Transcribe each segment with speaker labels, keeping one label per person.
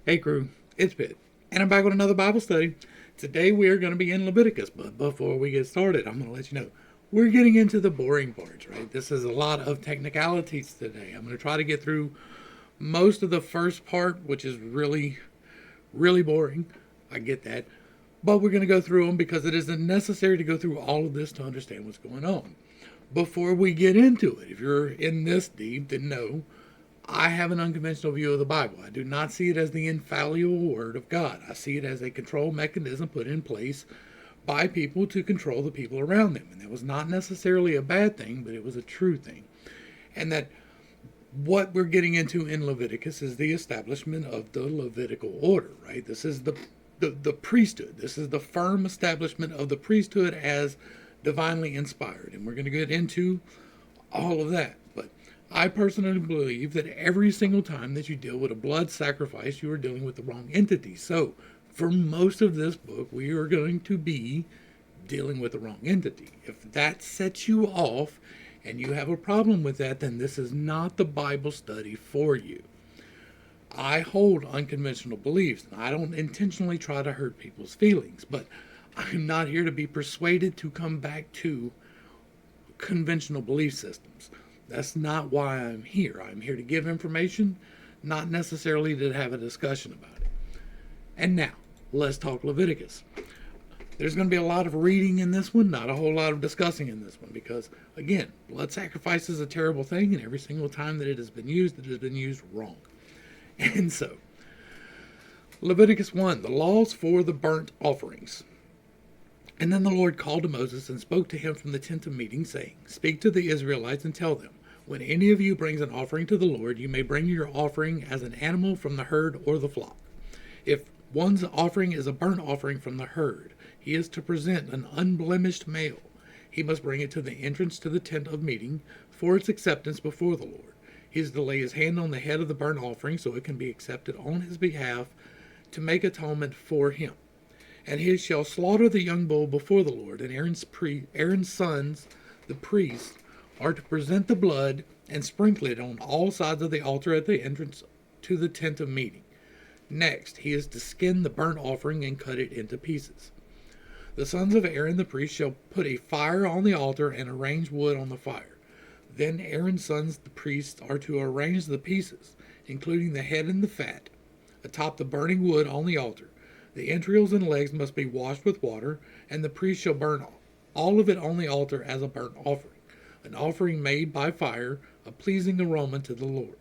Speaker 1: Hey crew, it's Pitt, and I'm back with another Bible study. Today we are going to be in Leviticus, but before we get started, I'm going to let you know we're getting into the boring parts, right? This is a lot of technicalities today. I'm going to try to get through most of the first part, which is really, really boring. I get that. But we're going to go through them because it isn't necessary to go through all of this to understand what's going on. Before we get into it, if you're in this deep, then know I have an unconventional view of the Bible. I do not see it as the infallible Word of God. I see it as a control mechanism put in place by people to control the people around them. And that was not necessarily a bad thing, but it was a true thing. And that what we're getting into in Leviticus is the establishment of the Levitical order, right? This is the priesthood. This is the firm establishment of the priesthood as divinely inspired. And we're going to get into all of that. But I personally believe that every single time that you deal with a blood sacrifice, you are dealing with the wrong entity. So, for most of this book, we are going to be dealing with the wrong entity. If that sets you off and you have a problem with that, then this is not the Bible study for you. I hold unconventional beliefs, and I don't intentionally try to hurt people's feelings, but I'm not here to be persuaded to come back to conventional belief systems. That's not why I'm here. I'm here to give information, not necessarily to have a discussion about it. And now, let's talk Leviticus. There's going to be a lot of reading in this one, not a whole lot of discussing in this one, because, again, blood sacrifice is a terrible thing, and every single time that it has been used wrong. And so, Leviticus 1, the laws for the burnt offerings. And then the Lord called to Moses and spoke to him from the tent of meeting, saying, Speak to the Israelites and tell them, when any of you brings an offering to the Lord, you may bring your offering as an animal from the herd or the flock. If one's offering is a burnt offering from the herd, he is to present an unblemished male. He must bring it to the entrance to the tent of meeting for its acceptance before the Lord. He is to lay his hand on the head of the burnt offering so it can be accepted on his behalf to make atonement for him. And he shall slaughter the young bull before the Lord, and Aaron's sons, the priests, are to present the blood and sprinkle it on all sides of the altar at the entrance to the tent of meeting. Next, he is to skin the burnt offering and cut it into pieces. The sons of Aaron the priest shall put a fire on the altar and arrange wood on the fire. Then Aaron's sons the priests are to arrange the pieces, including the head and the fat, atop the burning wood on the altar. The entrails and legs must be washed with water, and the priest shall burn all of it on the altar as a burnt offering, an offering made by fire, a pleasing aroma to the Lord.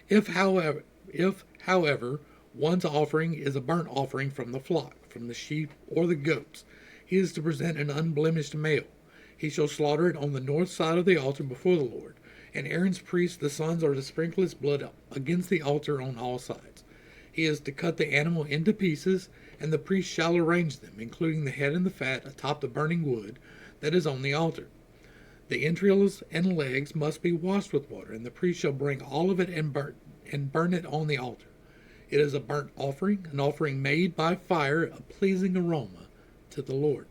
Speaker 1: If, however, one's offering is a burnt offering from the flock, from the sheep or the goats, he is to present an unblemished male. He shall slaughter it on the north side of the altar before the Lord, and Aaron's priests, the sons, are to sprinkle its blood against the altar on all sides. He is to cut the animal into pieces, and the priest shall arrange them, including the head and the fat, atop the burning wood that is on the altar. The entrails and legs must be washed with water, and the priest shall bring all of it and burn it on the altar. It is a burnt offering, an offering made by fire, a pleasing aroma to the Lord.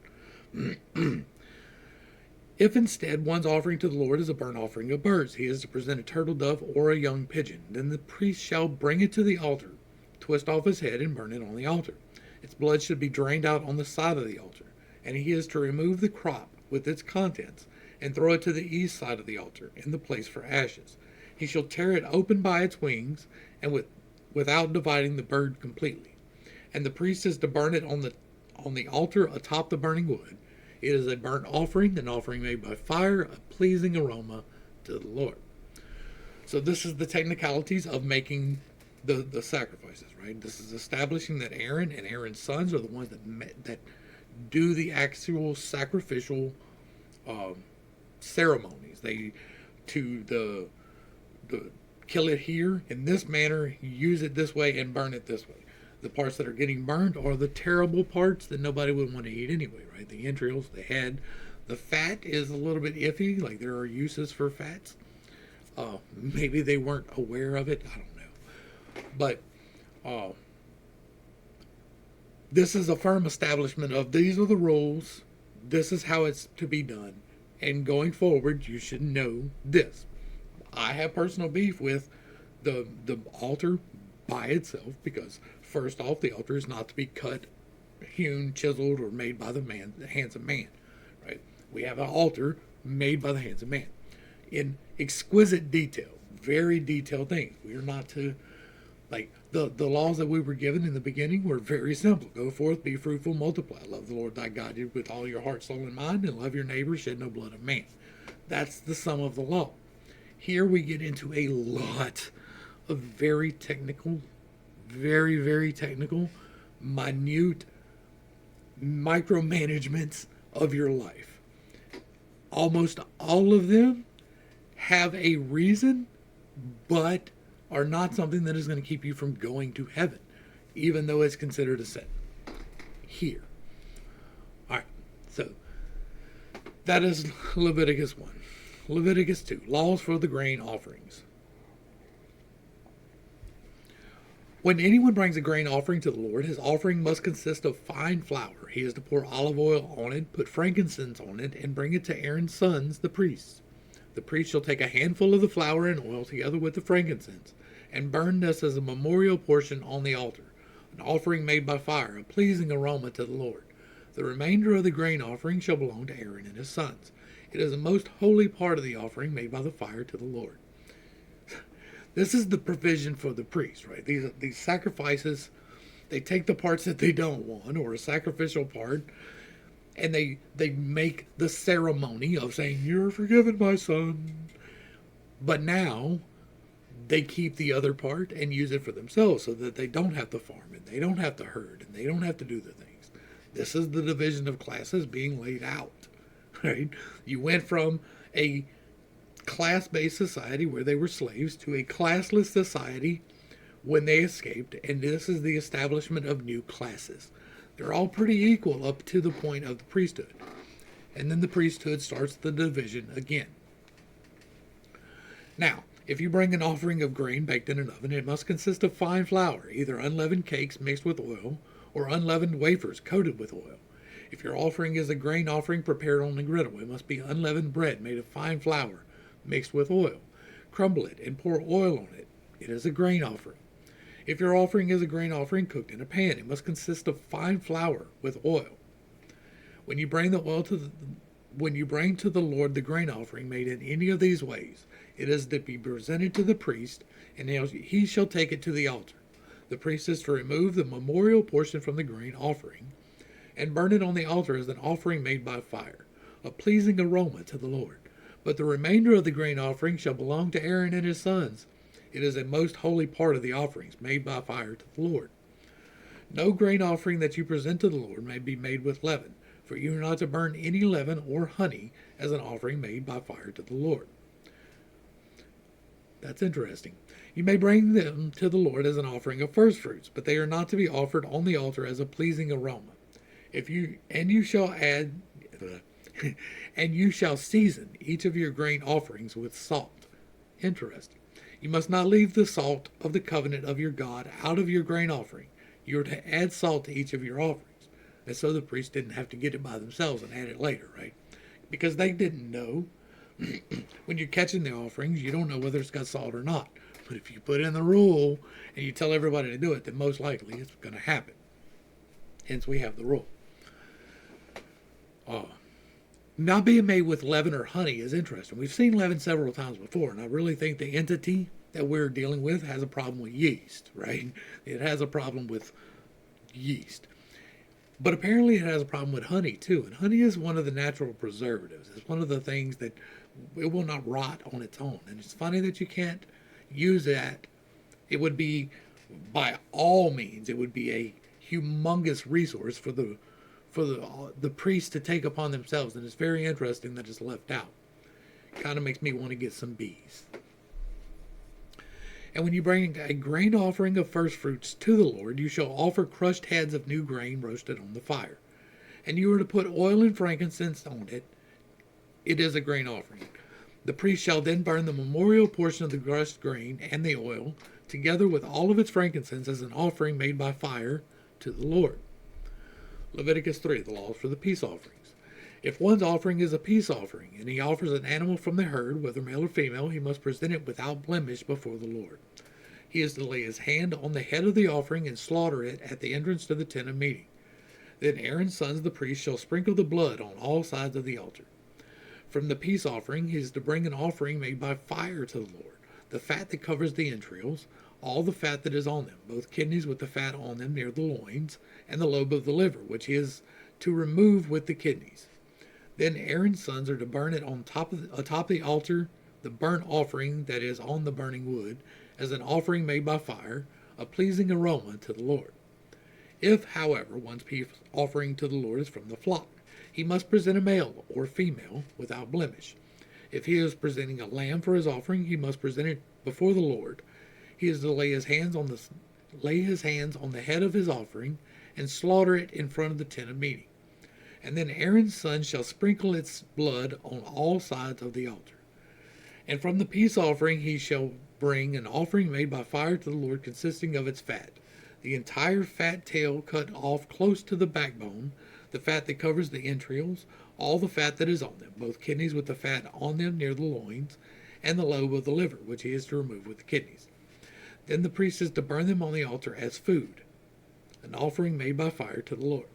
Speaker 1: If instead one's offering to the Lord is a burnt offering of birds, he is to present a turtle dove or a young pigeon. Then the priest shall bring it to the altar, twist off his head, and burn it on the altar. Its blood should be drained out on the side of the altar, and he is to remove the crop with its contents and throw it to the east side of the altar in the place for ashes. He shall tear it open by its wings and without dividing the bird completely. And the priest is to burn it on the altar atop the burning wood. It is a burnt offering, an offering made by fire, a pleasing aroma to the Lord. So this is the technicalities of making the sacrifices, right? This is establishing that Aaron and Aaron's sons are the ones that do the actual sacrificial ceremonies. They the kill it here in this manner, use it this way, and burn it this way. The parts that are getting burned are the terrible parts that nobody would want to eat anyway, right? The entrails, the head. The fat is a little bit iffy, like there are uses for fats. Maybe they weren't aware of it, I don't know. But this is a firm establishment of these are the rules, this is how it's to be done, and going forward you should know this. I have personal beef with the altar by itself, because first off, the altar is not to be cut, hewn, chiseled, or made by the hands of man, right? We have an altar made by the hands of man in exquisite detail, very detailed things. We are not to, like, the laws that we were given in the beginning were very simple. Go forth, be fruitful, multiply. Love the Lord thy God with all your heart, soul, and mind, and love your neighbor, shed no blood of man. That's the sum of the law. Here we get into a lot of very technical, very, very technical, minute micromanagements of your life. Almost all of them have a reason, but are not something that is going to keep you from going to heaven, even though it's considered a sin. Here. All right, so that is Leviticus 1. Leviticus 2, laws for the grain offerings. When anyone brings a grain offering to the Lord, his offering must consist of fine flour. He is to pour olive oil on it, put frankincense on it, and bring it to Aaron's sons, the priests. The priest shall take a handful of the flour and oil together with the frankincense, and burn this as a memorial portion on the altar, an offering made by fire, a pleasing aroma to the Lord. The remainder of the grain offering shall belong to Aaron and his sons. It is a most holy part of the offering made by the fire to the Lord. This is the provision for the priest, right? These sacrifices, they take the parts that they don't want, or a sacrificial part, and they make the ceremony of saying, "You're forgiven, my son." But now they keep the other part and use it for themselves, so that they don't have to farm and they don't have to herd and they don't have to do the things. This is the division of classes being laid out, right? You went from a class-based society where they were slaves to a classless society when they escaped, and this is the establishment of new classes. They're all pretty equal up to the point of the priesthood. And then the priesthood starts the division again. Now, if you bring an offering of grain baked in an oven, it must consist of fine flour, either unleavened cakes mixed with oil, or unleavened wafers coated with oil. If your offering is a grain offering prepared on the griddle, it must be unleavened bread made of fine flour mixed with oil. Crumble it and pour oil on it. It is a grain offering. If your offering is a grain offering cooked in a pan, it must consist of fine flour with oil. When you bring to the Lord the grain offering made in any of these ways, it is to be presented to the priest, and he shall take it to the altar. The priest is to remove the memorial portion from the grain offering and burn it on the altar as an offering made by fire, a pleasing aroma to the Lord. But the remainder of the grain offering shall belong to Aaron and his sons. It is a most holy part of the offerings made by fire to the Lord. No grain offering that you present to the Lord may be made with leaven, for you are not to burn any leaven or honey as an offering made by fire to the Lord. That's interesting. You may bring them to the Lord as an offering of first fruits, but they are not to be offered on the altar as a pleasing aroma. You shall season each of your grain offerings with salt. Interesting. You must not leave the salt of the covenant of your God out of your grain offering. You are to add salt to each of your offerings. And so the priests didn't have to get it by themselves and add it later, right? Because they didn't know. When you're catching the offerings, you don't know whether it's got salt or not. But if you put in the rule and you tell everybody to do it, then most likely it's going to happen. Hence we have the rule. Not being made with leaven or honey is interesting. We've seen leaven several times before, and I really think the entity that we're dealing with has a problem with yeast, right? It has a problem with yeast. But apparently it has a problem with honey, too. And honey is one of the natural preservatives. It's one of the things that it will not rot on its own. And it's funny that you can't use that. It would be, by all means, it would be a humongous resource for the priests to take upon themselves, and it's very interesting that it's left out. Kind of makes me want to get some bees. And when you bring a grain offering of first fruits to the Lord, you shall offer crushed heads of new grain roasted on the fire. And you are to put oil and frankincense on it. It is a grain offering. The priest shall then burn the memorial portion of the crushed grain and the oil, together with all of its frankincense, as an offering made by fire to the Lord. Leviticus 3, the laws for the peace offerings. If one's offering is a peace offering, and he offers an animal from the herd, whether male or female, he must present it without blemish before the Lord. he is to lay his hand on the head of the offering and slaughter it at the entrance to the tent of meeting. Then Aaron's sons, the priests, shall sprinkle the blood on all sides of the altar. From the peace offering, he is to bring an offering made by fire to the Lord, the fat that covers the entrails, all the fat that is on them, both kidneys with the fat on them near the loins, and the lobe of the liver, which he is to remove with the kidneys. Then Aaron's sons are to burn it on top of the altar, the burnt offering that is on the burning wood, as an offering made by fire, a pleasing aroma to the Lord. If, however, one's peace offering to the Lord is from the flock, he must present a male or female without blemish. If he is presenting a lamb for his offering, he must present it before the Lord. He is to lay his hands on the head of his offering and slaughter it in front of the tent of meeting. And then Aaron's son shall sprinkle its blood on all sides of the altar. And from the peace offering he shall bring an offering made by fire to the Lord, consisting of its fat, the entire fat tail cut off close to the backbone, the fat that covers the entrails, all the fat that is on them, both kidneys with the fat on them near the loins, and the lobe of the liver, which he is to remove with the kidneys. Then the priest is to burn them on the altar as food, an offering made by fire to the Lord.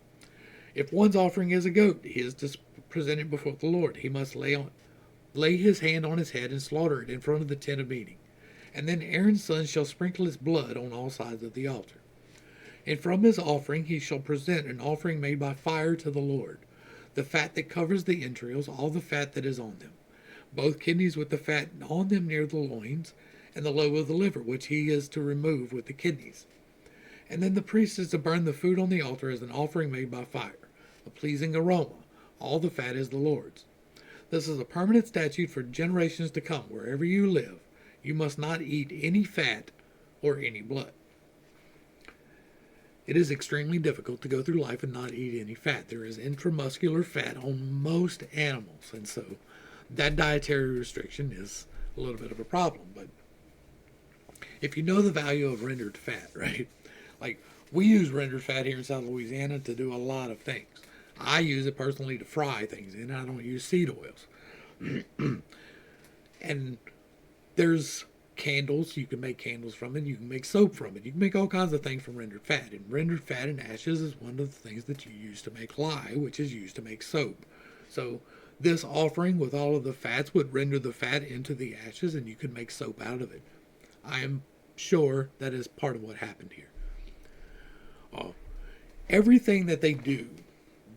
Speaker 1: If one's offering is a goat, he is to present it before the Lord. He must lay his hand on his head and slaughter it in front of the tent of meeting. And then Aaron's son shall sprinkle its blood on all sides of the altar. And from his offering he shall present an offering made by fire to the Lord, the fat that covers the entrails, all the fat that is on them, both kidneys with the fat on them near the loins, and the lobe of the liver, which he is to remove with the kidneys. And then the priest is to burn the food on the altar as an offering made by fire, a pleasing aroma. All the fat is the Lord's. This is a permanent statute for generations to come. Wherever you live, you must not eat any fat or any blood. It is extremely difficult to go through life and not eat any fat. There is intramuscular fat on most animals, and so that dietary restriction is a little bit of a problem. But if you know the value of rendered fat, right? Like, we use rendered fat here in South Louisiana to do a lot of things. I use it personally to fry things in. I don't use seed oils. And there's candles. You can make candles from it. You can make soap from it. You can make all kinds of things from rendered fat. And rendered fat and ashes is one of the things that you use to make lye, which is used to make soap. So this offering with all of the fats would render the fat into the ashes, and you could make soap out of it. I am sure that is part of what happened here. Everything that they do,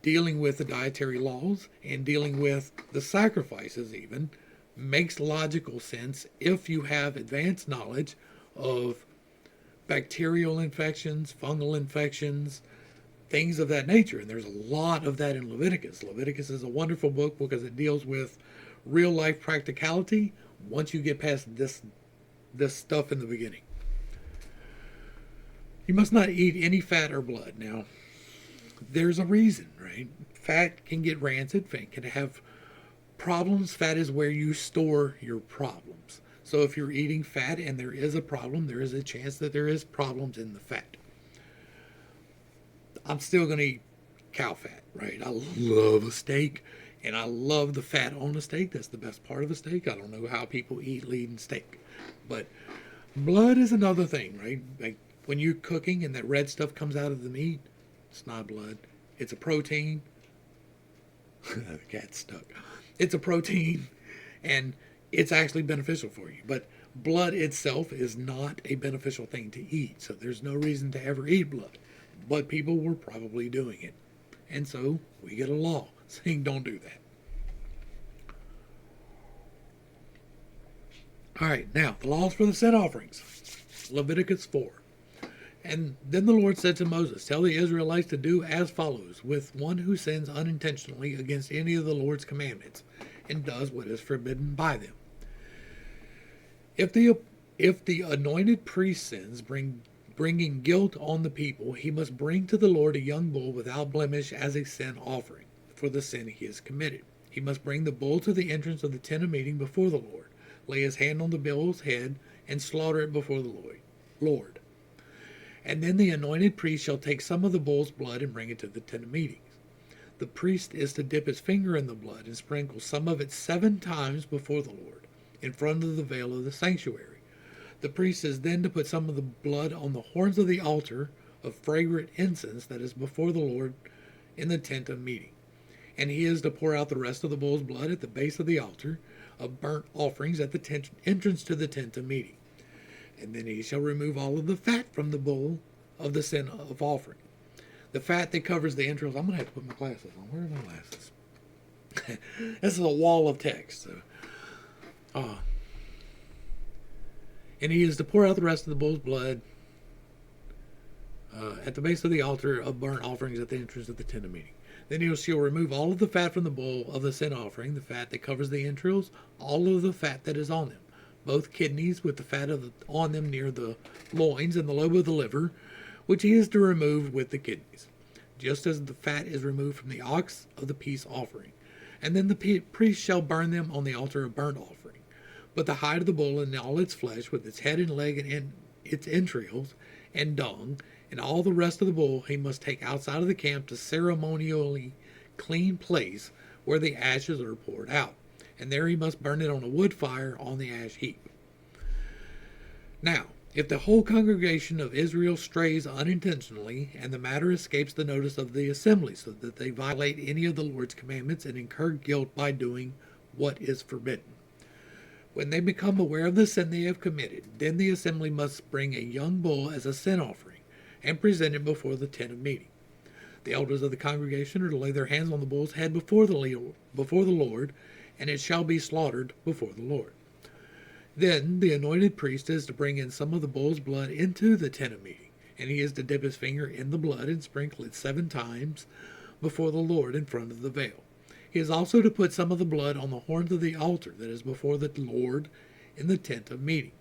Speaker 1: dealing with the dietary laws and dealing with the sacrifices even, makes logical sense if you have advanced knowledge of bacterial infections, fungal infections, things of that nature. And there's a lot of that in Leviticus. Leviticus is a wonderful book because it deals with real life practicality once you get past this stuff in the beginning. You must not eat any fat or blood. Now, there's a reason, right? Fat can get rancid, fat can have problems. Fat is where you store your problems. So if you're eating fat and there is a problem, there is a chance that there is problems in the fat. I'm still going to eat cow fat, right? I love a steak, and I love the fat on a steak. That's the best part of a steak. I don't know how people eat lean and steak. But blood is another thing, right? Like when you're cooking and that red stuff comes out of the meat, it's not blood. It's a protein. The cat's stuck. It's a protein, and it's actually beneficial for you. But blood itself is not a beneficial thing to eat, so there's no reason to ever eat blood. But people were probably doing it. And so we get a law saying don't do that. All right, now the laws for the sin offerings. Leviticus 4. And then the Lord said to Moses, tell the Israelites to do as follows with one who sins unintentionally against any of the Lord's commandments and does what is forbidden by them. If the anointed priest sins, bringing guilt on the people, he must bring to the Lord a young bull without blemish as a sin offering for the sin he has committed. He must bring the bull to the entrance of the tent of meeting before the Lord, lay his hand on the bull's head, and slaughter it before the Lord. And then the anointed priest shall take some of the bull's blood and bring it to the tent of meetings. The priest is to dip his finger in the blood and sprinkle some of it 7 times before the Lord, in front of the veil of the sanctuary. The priest is then to put some of the blood on the horns of the altar of fragrant incense that is before the Lord in the tent of meeting. And he is to pour out the rest of the bull's blood at the base of the altar of burnt offerings at the entrance to the tent of meeting. And then he shall remove all of the fat from the bull of the sin of offering. The fat that covers the entrails. I'm going to have to put my glasses on. Where are my glasses? This is a wall of text. So. And he is to pour out the rest of the bull's blood at the base of the altar of burnt offerings at the entrance of the tent of meeting. Then he shall remove all of the fat from the bull of the sin offering, the fat that covers the entrails, all of the fat that is on them, both kidneys with the fat on them near the loins and the lobe of the liver, which he is to remove with the kidneys, just as the fat is removed from the ox of the peace offering. And then the priest shall burn them on the altar of burnt offering. But the hide of the bull and all its flesh, with its head and leg and its entrails and dung, and all the rest of the bull he must take outside of the camp to ceremonially clean place where the ashes are poured out. And there he must burn it on a wood fire on the ash heap. Now, if the whole congregation of Israel strays unintentionally, and the matter escapes the notice of the assembly, so that they violate any of the Lord's commandments and incur guilt by doing what is forbidden, when they become aware of the sin they have committed, then the assembly must bring a young bull as a sin offering, and present it before the tent of meeting. The elders of the congregation are to lay their hands on the bull's head before the Lord, and it shall be slaughtered before the Lord. Then the anointed priest is to bring in some of the bull's blood into the tent of meeting, and he is to dip his finger in the blood and sprinkle it 7 times before the Lord in front of the veil. He is also to put some of the blood on the horns of the altar that is before the Lord in the tent of meeting,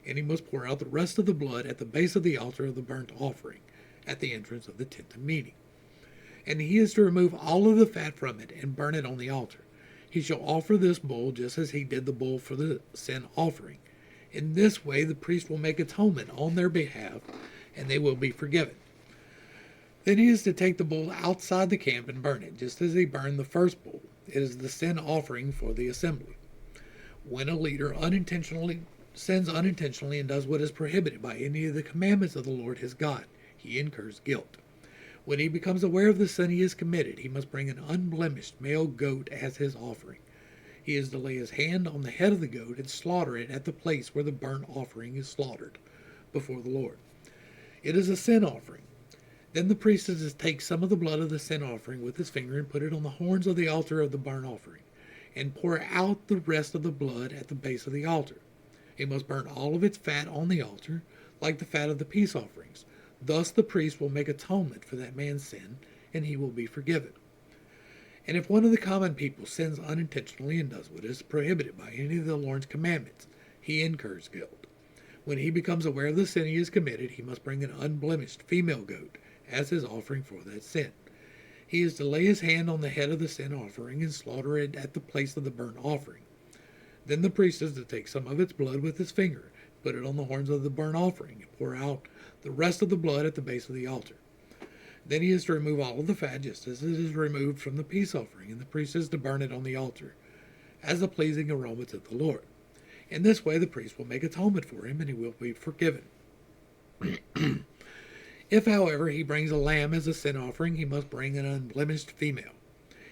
Speaker 1: and he must pour out the rest of the blood at the base of the altar of the burnt offering at the entrance of the tent of meeting. And he is to remove all of the fat from it and burn it on the altar. He shall offer this bull just as he did the bull for the sin offering. In this way the priest will make atonement on their behalf, and they will be forgiven. Then he is to take the bull outside the camp and burn it, just as he burned the first bull. It is the sin offering for the assembly. When a leader sins unintentionally and does what is prohibited by any of the commandments of the Lord his God, he incurs guilt. When he becomes aware of the sin he has committed, he must bring an unblemished male goat as his offering. He is to lay his hand on the head of the goat and slaughter it at the place where the burnt offering is slaughtered before the Lord. It is a sin offering. Then the priest is to take some of the blood of the sin offering with his finger and put it on the horns of the altar of the burnt offering, and pour out the rest of the blood at the base of the altar. He must burn all of its fat on the altar, like the fat of the peace offerings. Thus the priest will make atonement for that man's sin, and he will be forgiven. And if one of the common people sins unintentionally and does what is prohibited by any of the Lord's commandments, he incurs guilt. When he becomes aware of the sin he has committed, he must bring an unblemished female goat as his offering for that sin. He is to lay his hand on the head of the sin offering and slaughter it at the place of the burnt offering. Then the priest is to take some of its blood with his finger, put it on the horns of the burnt offering, and pour out the rest of the blood at the base of the altar. Then he is to remove all of the fat, just as it is removed from the peace offering, and the priest is to burn it on the altar, as a pleasing aroma to the Lord. In this way the priest will make atonement for him, and he will be forgiven. If, however, he brings a lamb as a sin offering, he must bring an unblemished female.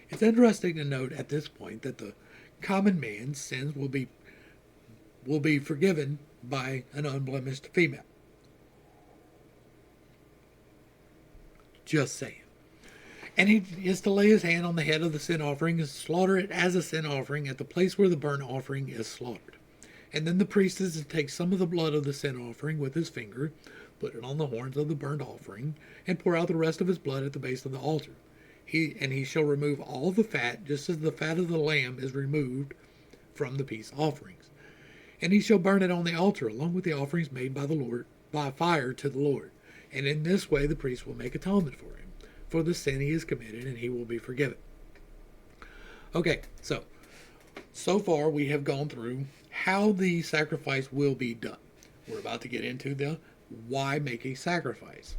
Speaker 1: It's interesting to note at this point that the common man's sins will be forgiven by an unblemished female. Just saying. And he is to lay his hand on the head of the sin offering and slaughter it as a sin offering at the place where the burnt offering is slaughtered. And then the priest is to take some of the blood of the sin offering with his finger, put it on the horns of the burnt offering, and pour out the rest of his blood at the base of the altar. He shall remove all the fat, just as the fat of the lamb is removed from the peace offerings. And he shall burn it on the altar, along with the offerings made by the Lord, by fire to the Lord. And in this way the priest will make atonement for him, for the sin he has committed, and he will be forgiven. Okay, so far we have gone through how the sacrifice will be done. We're about to get into the why make a sacrifice.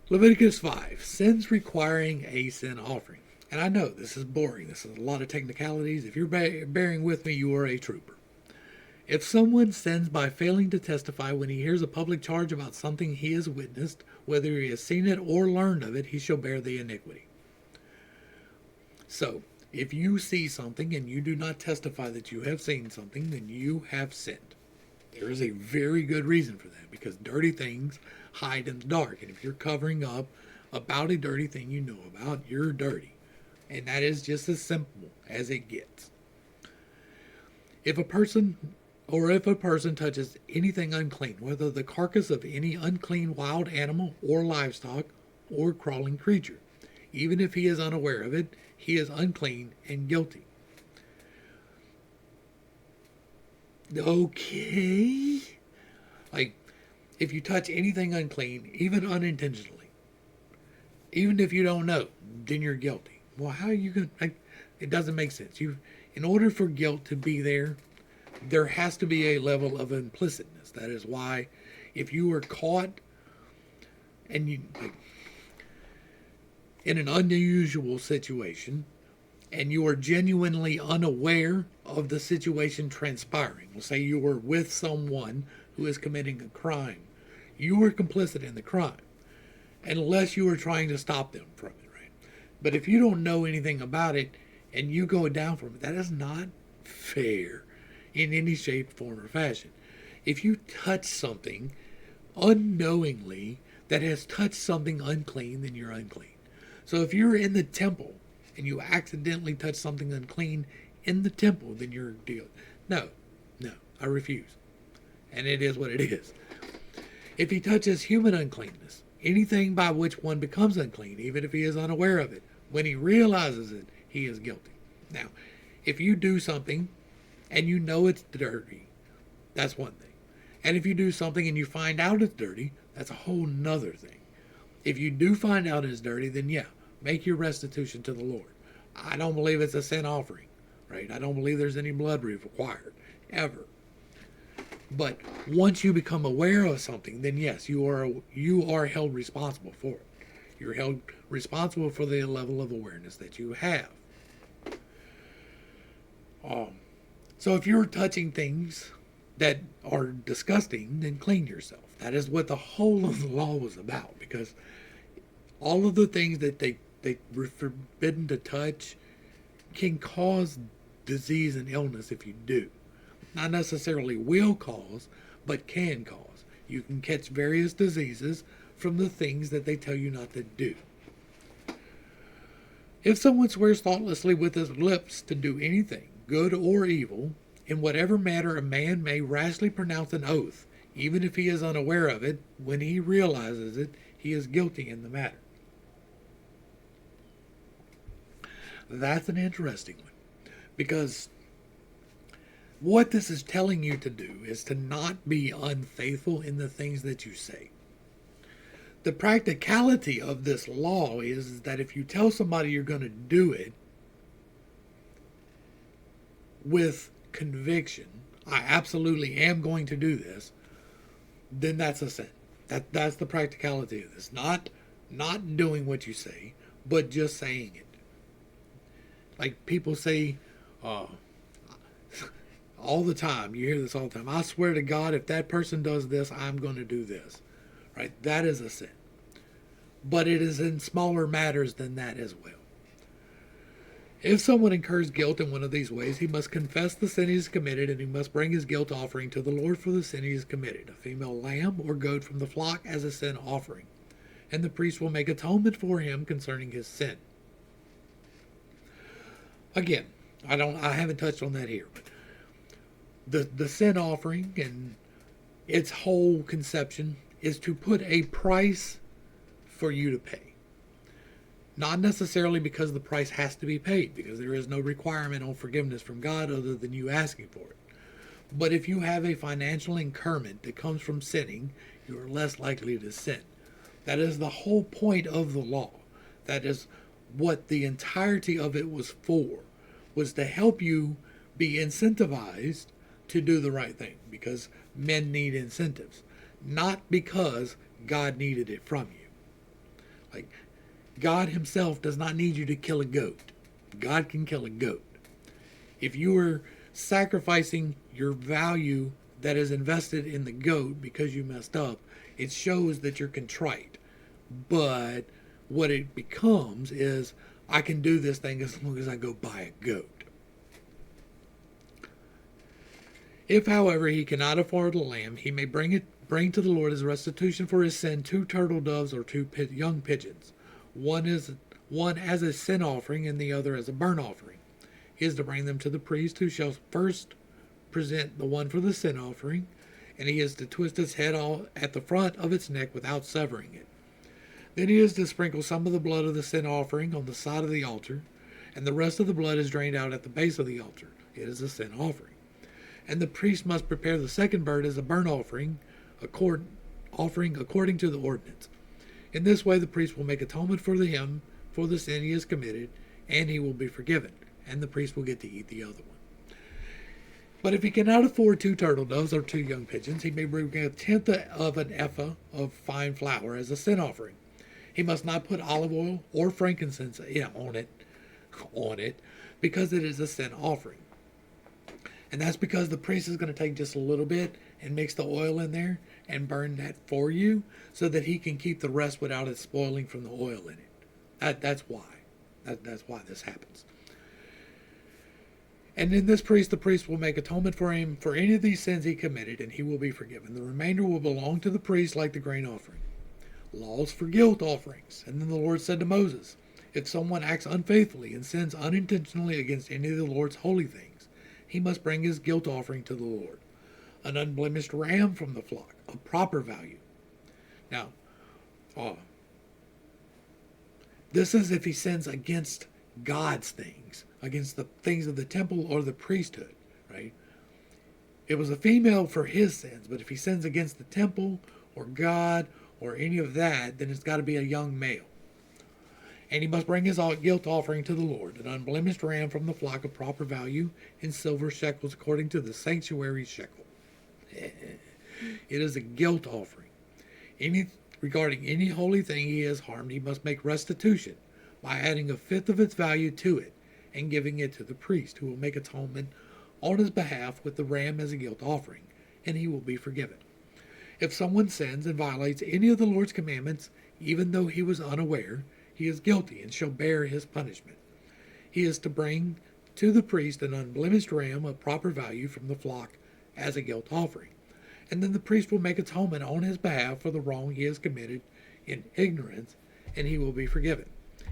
Speaker 1: Leviticus 5, sins requiring a sin offering. And I know this is boring. This is a lot of technicalities. If you're bearing with me, you are a trooper. If someone sins by failing to testify when he hears a public charge about something he has witnessed, whether he has seen it or learned of it, he shall bear the iniquity. So, if you see something and you do not testify that you have seen something, then you have sinned. There is a very good reason for that, because dirty things hide in the dark. And if you're covering up about a dirty thing you know about, you're dirty. And that is just as simple as it gets. If a person touches anything unclean, whether the carcass of any unclean wild animal or livestock or crawling creature, even if he is unaware of it, he is unclean and guilty. Okay? Like, if you touch anything unclean, even unintentionally, even if you don't know, then you're guilty. Well, how are you going to... It doesn't make sense. In order for guilt to be there has to be a level of implicitness. That is why if you are caught and you... in an unusual situation, and you are genuinely unaware of the situation transpiring. We'll say you were with someone who is committing a crime. You are complicit in the crime, unless you are trying to stop them from it, right? But if you don't know anything about it, and you go down from it, that is not fair in any shape, form, or fashion. If you touch something unknowingly that has touched something unclean, then you're unclean. So if you're in the temple and you accidentally touch something unclean in the temple, then you're deal. No, I refuse. And it is what it is. If he touches human uncleanness, anything by which one becomes unclean, even if he is unaware of it, when he realizes it, he is guilty. Now, if you do something and you know it's dirty, that's one thing. And if you do something and you find out it's dirty, that's a whole nother thing. If you do find out it's dirty, then yeah, make your restitution to the Lord. I don't believe it's a sin offering, right? I don't believe there's any blood required, ever. But once you become aware of something, then yes, you are held responsible for it. You're held responsible for the level of awareness that you have. So if you're touching things that are disgusting, then clean yourself. That is what the whole of the law was about, because all of the things that they were forbidden to touch can cause disease and illness if you do. Not necessarily will cause, but can cause. You can catch various diseases from the things that they tell you not to do. If someone swears thoughtlessly with his lips to do anything, good or evil, in whatever matter a man may rashly pronounce an oath, even if he is unaware of it, when he realizes it, he is guilty in the matter. That's an interesting one, because what this is telling you to do is to not be unfaithful in the things that you say. The practicality of this law is that if you tell somebody you're going to do it with conviction, I absolutely am going to do this, then that's a sin. That's the practicality of this. Not doing what you say, but just saying it. Like people say all the time, you hear this all the time, I swear to God, if that person does this, I'm going to do this. Right? That is a sin. But it is in smaller matters than that as well. If someone incurs guilt in one of these ways, he must confess the sin he has committed, and he must bring his guilt offering to the Lord for the sin he has committed, a female lamb or goat from the flock as a sin offering. And the priest will make atonement for him concerning his sin. Again, I haven't touched on that here, but the sin offering and its whole conception is to put a price for you to pay. Not necessarily because the price has to be paid, because there is no requirement on forgiveness from God other than you asking for it. But if you have a financial incurment that comes from sinning, you are less likely to sin. That is the whole point of the law. That is what the entirety of it was for, was to help you be incentivized to do the right thing, because men need incentives, not because God needed it from you. Like, God himself does not need you to kill a goat. God can kill a goat. If you were sacrificing your value that is invested in the goat because you messed up. It shows that you're contrite. But what it becomes is, I can do this thing as long as I go buy a goat. If, however, he cannot afford a lamb, he may bring to the Lord as restitution for his sin 2 turtle doves or 2 young pigeons. One as a sin offering and the other as a burnt offering. He is to bring them to the priest, who shall first present the one for the sin offering, and he is to twist its head all at the front of its neck without severing it. Then he is to sprinkle some of the blood of the sin offering on the side of the altar, and the rest of the blood is drained out at the base of the altar. It is a sin offering. And the priest must prepare the second bird as a burnt offering according to the ordinance. In this way the priest will make atonement for him for the sin he has committed, and he will be forgiven, and the priest will get to eat the other one. But if he cannot afford 2 turtle doves or 2 young pigeons, he may bring 1/10 of an ephah of fine flour as a sin offering. He must not put olive oil or frankincense on it, because it is a sin offering. And that's because the priest is going to take just a little bit and mix the oil in there and burn that for you, so that he can keep the rest without it spoiling from the oil in it. That's why. That's why this happens. And in this the priest will make atonement for him for any of these sins he committed, and he will be forgiven. The remainder will belong to the priest like the grain offering. Laws for guilt offerings. And then the Lord said to Moses, if someone acts unfaithfully and sins unintentionally against any of the Lord's holy things, he must bring his guilt offering to the Lord, an unblemished ram from the flock, of proper value. Now, this is if he sins against God's things, against the things of the temple or the priesthood, right? It was a female for his sins, but if he sins against the temple or God or any of that, then it's got to be a young male. And he must bring his guilt offering to the Lord, an unblemished ram from the flock of proper value in silver shekels according to the sanctuary shekel. It is a guilt offering. Regarding any holy thing he has harmed, he must make restitution by adding 1/5 of its value to it and giving it to the priest, who will make atonement on his behalf with the ram as a guilt offering, and he will be forgiven. If someone sins and violates any of the Lord's commandments, even though he was unaware, he is guilty and shall bear his punishment. He is to bring to the priest an unblemished ram of proper value from the flock as a guilt offering, and then the priest will make atonement on his behalf for the wrong he has committed in ignorance, and he will be forgiven.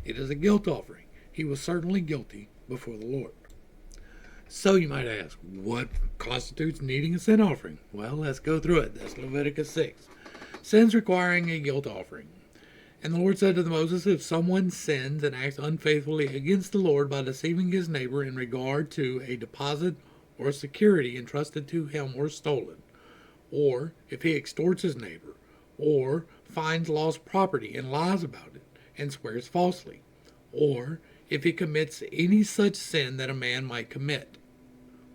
Speaker 1: It is a guilt offering. He was certainly guilty before the Lord. So you might ask, what constitutes needing a sin offering? Well, let's go through it. That's Leviticus 6. Sins requiring a guilt offering. And the Lord said to Moses, if someone sins and acts unfaithfully against the Lord by deceiving his neighbor in regard to a deposit or security entrusted to him or stolen, or if he extorts his neighbor, or finds lost property and lies about it and swears falsely, or if he commits any such sin that a man might commit.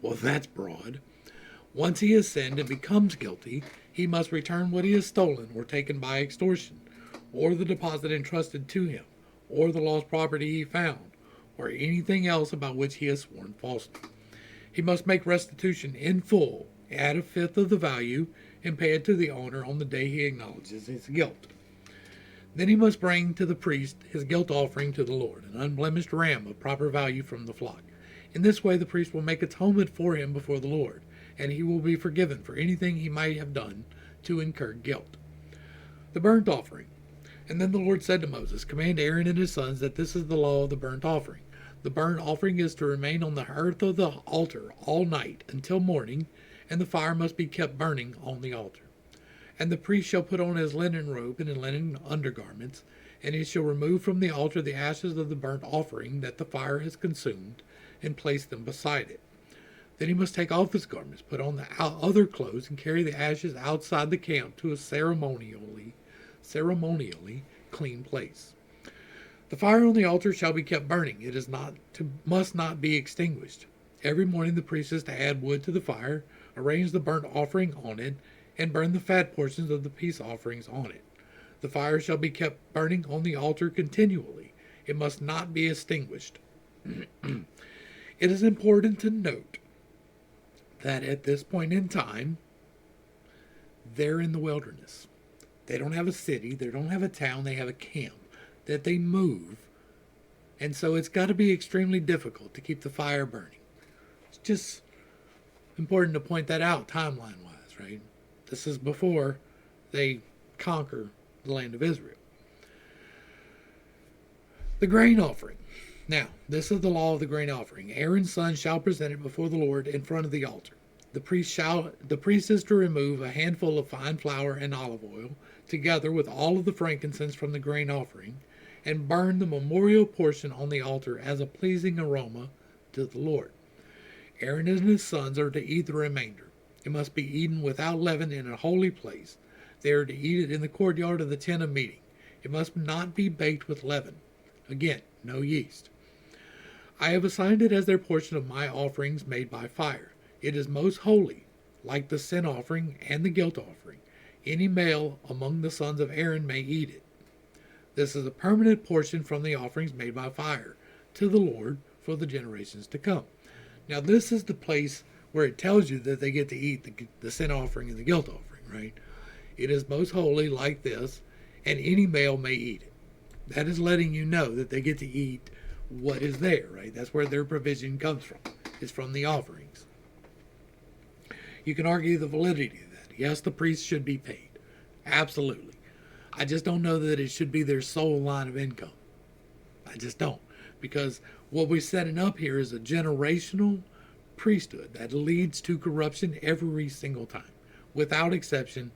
Speaker 1: Well, that's broad. Once he has sinned and becomes guilty, he must return what he has stolen or taken by extortion, or the deposit entrusted to him, or the lost property he found, or anything else about which he has sworn falsely. He must make restitution in full, add 1/5 of the value, and pay it to the owner on the day he acknowledges his guilt. Then he must bring to the priest his guilt offering to the Lord, an unblemished ram of proper value from the flock. In this way the priest will make atonement for him before the Lord, and he will be forgiven for anything he might have done to incur guilt. The burnt offering. And then the Lord said to Moses, command Aaron and his sons that this is the law of the burnt offering. The burnt offering is to remain on the hearth of the altar all night until morning, and the fire must be kept burning on the altar. And the priest shall put on his linen robe and his linen undergarments, and he shall remove from the altar the ashes of the burnt offering that the fire has consumed, and place them beside it. Then he must take off his garments, put on the other clothes, and carry the ashes outside the camp to a ceremonially clean place. The fire on the altar shall be kept burning. It must not be extinguished. Every morning the priest is to add wood to the fire, arrange the burnt offering on it, and burn the fat portions of the peace offerings on it. The fire shall be kept burning on the altar continually. It must not be extinguished. It is important to note that at this point in time, they're in the wilderness. They don't have a city, they don't have a town, they have a camp that they move. And so it's got to be extremely difficult to keep the fire burning. It's just important to point that out timeline-wise, right? This is before they conquer the land of Israel. The grain offering. Now, this is the law of the grain offering. Aaron's son shall present it before the Lord in front of the altar. The priest is to remove a handful of fine flour and olive oil, together with all of the frankincense from the grain offering, and burn the memorial portion on the altar as a pleasing aroma to the Lord. Aaron and his sons are to eat the remainder. It must be eaten without leaven in a holy place. They are to eat it in the courtyard of the tent of meeting. It must not be baked with leaven. Again, no yeast. I have assigned it as their portion of my offerings made by fire. It is most holy, like the sin offering and the guilt offering. Any male among the sons of Aaron may eat it. This is a permanent portion from the offerings made by fire to the Lord for the generations to come. Now, this is the place where it tells you that they get to eat the sin offering and the guilt offering, right? It is most holy like this, and any male may eat it. That is letting you know that they get to eat what is there, right? That's where their provision comes from. It's from the offerings. You can argue the validity of that. Yes, the priest should be paid. Absolutely. I just don't know that it should be their sole line of income. I just don't. Because what we're setting up here is a generational priesthood that leads to corruption every single time. Without exception.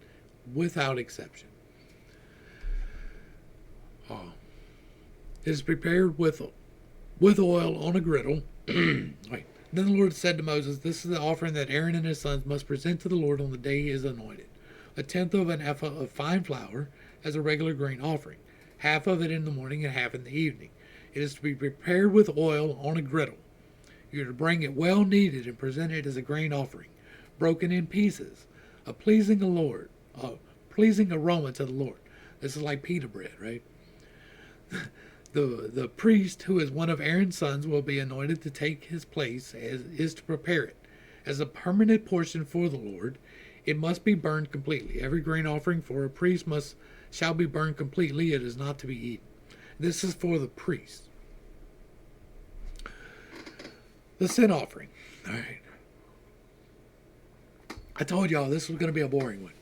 Speaker 1: Without exception. It is prepared with oil on a griddle. Wait. Then the Lord said to Moses, this is the offering that Aaron and his sons must present to the Lord on the day he is anointed. 1/10 of an ephah of fine flour as a regular grain offering, half of it in the morning and half in the evening. It is to be prepared with oil on a griddle. You are to bring it well kneaded and present it as a grain offering, broken in pieces, a pleasing aroma to the Lord. This is like pita bread, right? The priest, who is one of Aaron's sons, will be anointed to take his place, as is to prepare it. As a permanent portion for the Lord, it must be burned completely. Every grain offering for a priest shall be burned completely. It is not to be eaten. This is for the priest. The sin offering. All right. I told y'all this was going to be a boring one.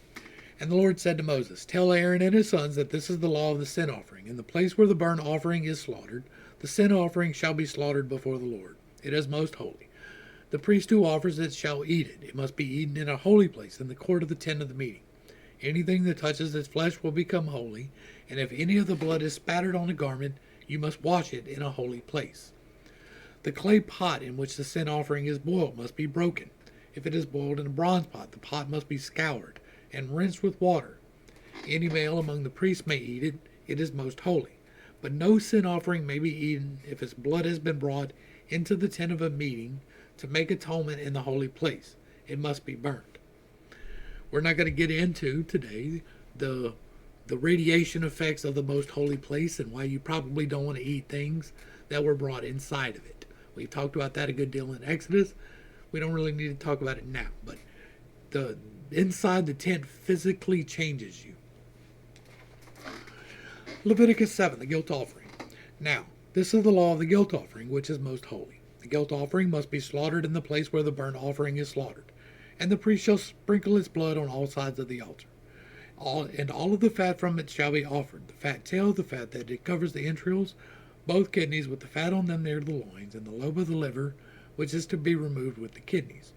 Speaker 1: And the Lord said to Moses, tell Aaron and his sons that this is the law of the sin offering. In the place where the burnt offering is slaughtered, the sin offering shall be slaughtered before the Lord. It is most holy. The priest who offers it shall eat it. It must be eaten in a holy place, in the court of the tent of the meeting. Anything that touches its flesh will become holy, and if any of the blood is spattered on a garment, you must wash it in a holy place. The clay pot in which the sin offering is boiled must be broken. If it is boiled in a bronze pot, the pot must be scoured and rinsed with water. Any male among the priests may eat it. It is most holy. But no sin offering may be eaten if its blood has been brought into the tent of a meeting to make atonement in the holy place. It must be burned. We're not going to get into today the radiation effects of the most holy place and why you probably don't want to eat things that were brought inside of it. We've talked about that a good deal in Exodus. We don't really need to talk about it now, but the inside the tent physically changes you. Leviticus 7, the guilt offering. Now, this is the law of the guilt offering, which is most holy. The guilt offering must be slaughtered in the place where the burnt offering is slaughtered, and the priest shall sprinkle its blood on all sides of the altar. All of the fat from it shall be offered, the fat tail, the fat that it covers the entrails, both kidneys with the fat on them near the loins, and the lobe of the liver, which is to be removed with the kidneys.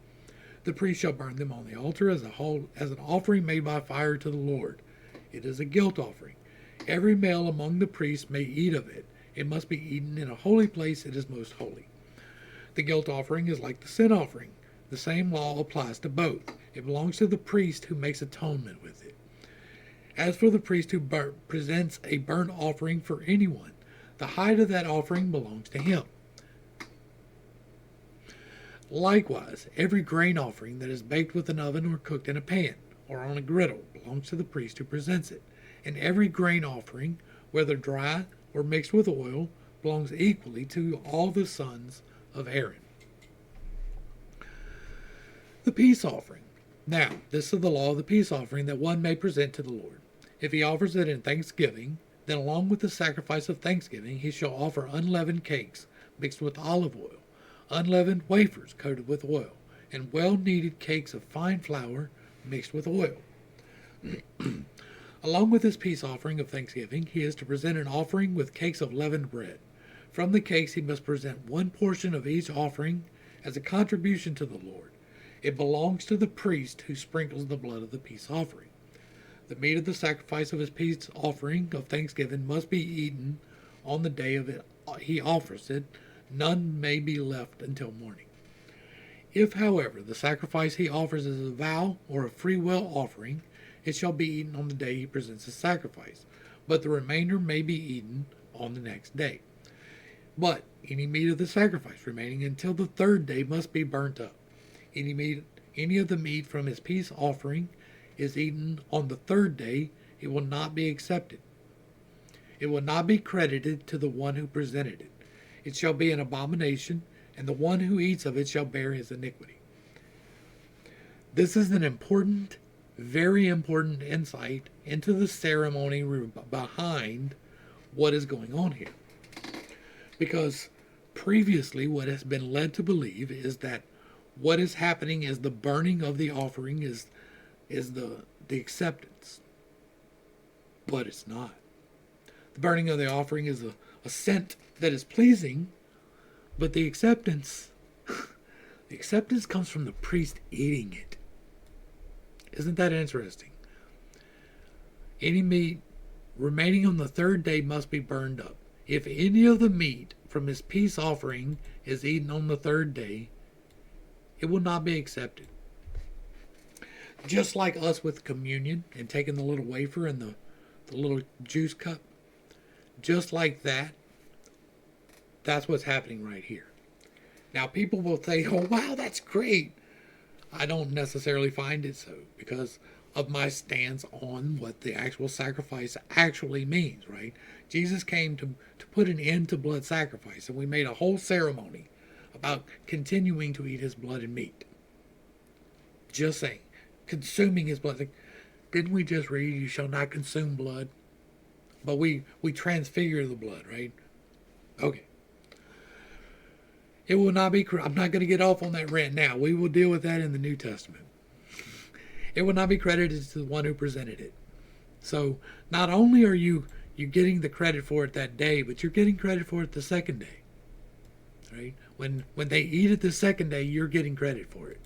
Speaker 1: The priest shall burn them on the altar as an offering made by fire to the Lord. It is a guilt offering. Every male among the priests may eat of it. It must be eaten in a holy place. It is most holy. The guilt offering is like the sin offering. The same law applies to both. It belongs to the priest who makes atonement with it. As for the priest who presents a burnt offering for anyone, the height of that offering belongs to him. Likewise, every grain offering that is baked with an oven or cooked in a pan or on a griddle belongs to the priest who presents it. And every grain offering, whether dry or mixed with oil, belongs equally to all the sons of Aaron. The peace offering. Now, this is the law of the peace offering that one may present to the Lord. If he offers it in thanksgiving, then along with the sacrifice of thanksgiving he shall offer unleavened cakes mixed with olive oil, unleavened wafers coated with oil, and well-kneaded cakes of fine flour mixed with oil. Along with this peace offering of thanksgiving, he is to present an offering with cakes of leavened bread. From the cakes he must present one portion of each offering as a contribution to the Lord. It belongs to the priest who sprinkles the blood of the peace offering. The meat of the sacrifice of his peace offering of thanksgiving must be eaten on the day of it he offers it. None may be left until morning. If, however, the sacrifice he offers is a vow or a free will offering, it shall be eaten on the day he presents his sacrifice, but the remainder may be eaten on the next day. But any meat of the sacrifice remaining until the third day must be burnt up. Any of the meat from his peace offering is eaten on the third day, it will not be accepted. It will not be credited to the one who presented it. It shall be an abomination, and the one who eats of it shall bear his iniquity. This is an important, very important insight into the ceremony behind what is going on here. Because previously what has been led to believe is that what is happening is the burning of the offering is the acceptance. But it's not. The burning of the offering is a scent that is pleasing, but the acceptance comes from the priest eating it. Isn't that interesting? Any meat remaining on the third day must be burned up. If any of the meat from his peace offering is eaten on the third day, it will not be accepted. Just like us with communion and taking the little wafer and the little juice cup, just like that, that's what's happening right here. Now, people will say, oh, wow, that's great. I don't necessarily find it so because of my stance on what the actual sacrifice actually means, right? Jesus came to put an end to blood sacrifice, and we made a whole ceremony about continuing to eat his blood and meat. Just saying. Consuming his blood. Didn't we just read, you shall not consume blood? But we transfigure the blood, right? Okay. It will not be, I'm not going to get off on that rant now. We will deal with that in the New Testament. It will not be credited to the one who presented it. So not only are you getting the credit for it that day, but you're getting credit for it the second day. Right? When they eat it the second day, you're getting credit for it.